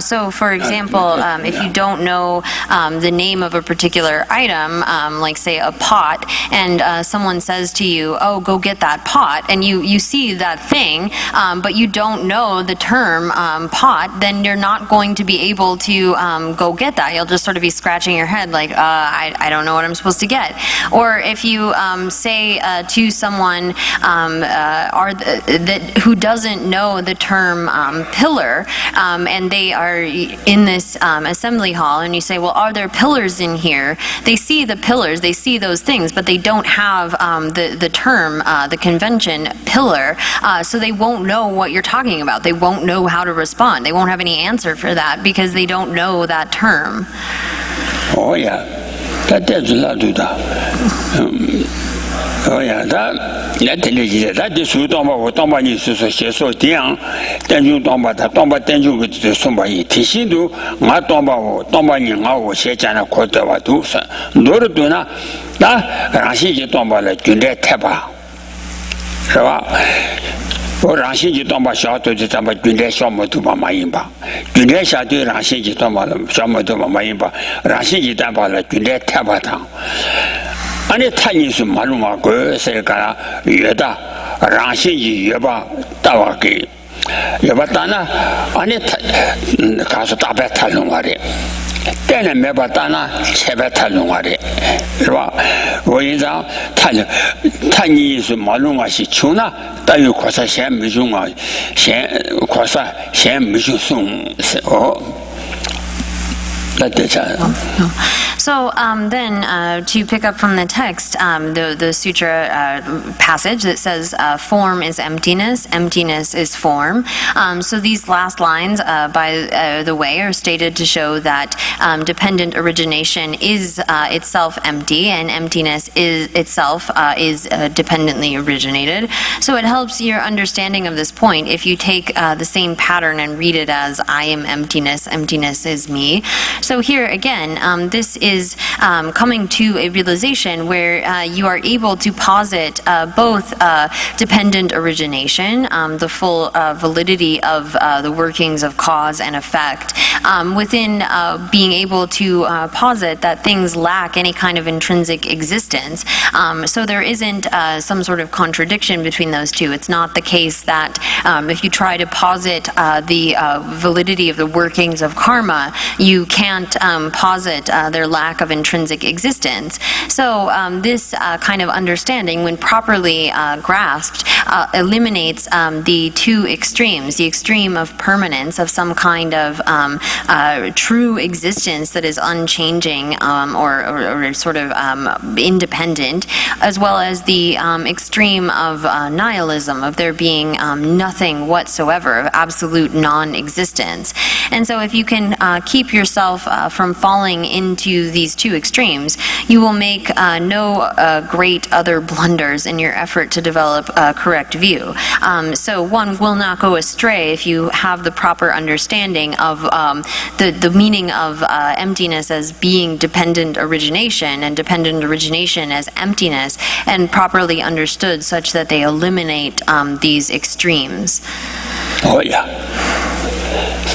So, for example, if you don't know the name of a particular item, like say a pot, and someone says to you, "Oh, go get that pot," and you see that thing, but you don't know the term pot, then you're not going to be able to go get that. You'll just sort of be scratching your head like, I don't know what I'm supposed to get. Or if you say to someone who doesn't know the term pillar, and they are in this assembly hall, and you say, well, are there pillars in here? They see the pillars, they see those things, but they don't have the term, the convention, pillar, so they won't know what you're talking about. They won't know how to respond. They won't have any answer for that because they don't know that term. Oh, yeah. That does a lot of that. 哦呀，他那这里是，他的手当把我当把你是说写说这样，但就当把他当把但就个这送把一提醒都，我当把我当把你我写讲了快的话都是，多的多呢，那让些就当把了军队太吧，是吧？我让些就当把小队就咱们军队小木头把马引吧，军队下队让些就当把了小木头把马引吧，让些就当把了军队太吧汤。安尼他你是马路嘛？个是干越大，让些越把大瓦给，越把大呢？安尼他告诉大白他弄我的，但是没把大呢，切白他弄我的，是吧？我一张他你是马路嘛是穷呢，但有可是先没用啊，先可是先没用送是哦。So then, to pick up from the text, the sutra passage that says, "Form is emptiness, emptiness is form." So these last lines, by the way, are stated to show that dependent origination is itself empty, and emptiness is itself is dependently originated. So it helps your understanding of this point if you take the same pattern and read it as "I am emptiness, emptiness is me." So here again, this is coming to a realization where you are able to posit both dependent origination, the full validity of the workings of cause and effect, within being able to posit that things lack any kind of intrinsic existence. So there isn't some sort of contradiction between those two. It's not the case that if you try to posit the validity of the workings of karma, you can't posit their lack of intrinsic existence. So this kind of understanding, when properly grasped, eliminates the two extremes, the extreme of permanence, of some kind of true existence that is unchanging or sort of independent, as well as the extreme of nihilism, of there being nothing whatsoever, of absolute non-existence. And so if you can keep yourself from falling into these two extremes, you will make no great other blunders in your effort to develop a correct view. So one will not go astray if you have the proper understanding of the meaning of emptiness as being dependent origination, and dependent origination as emptiness, and properly understood such that they eliminate these extremes. Oh yeah.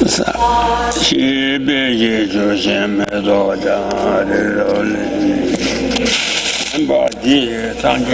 是啊，西北一出现没多大的肉类，把地上见。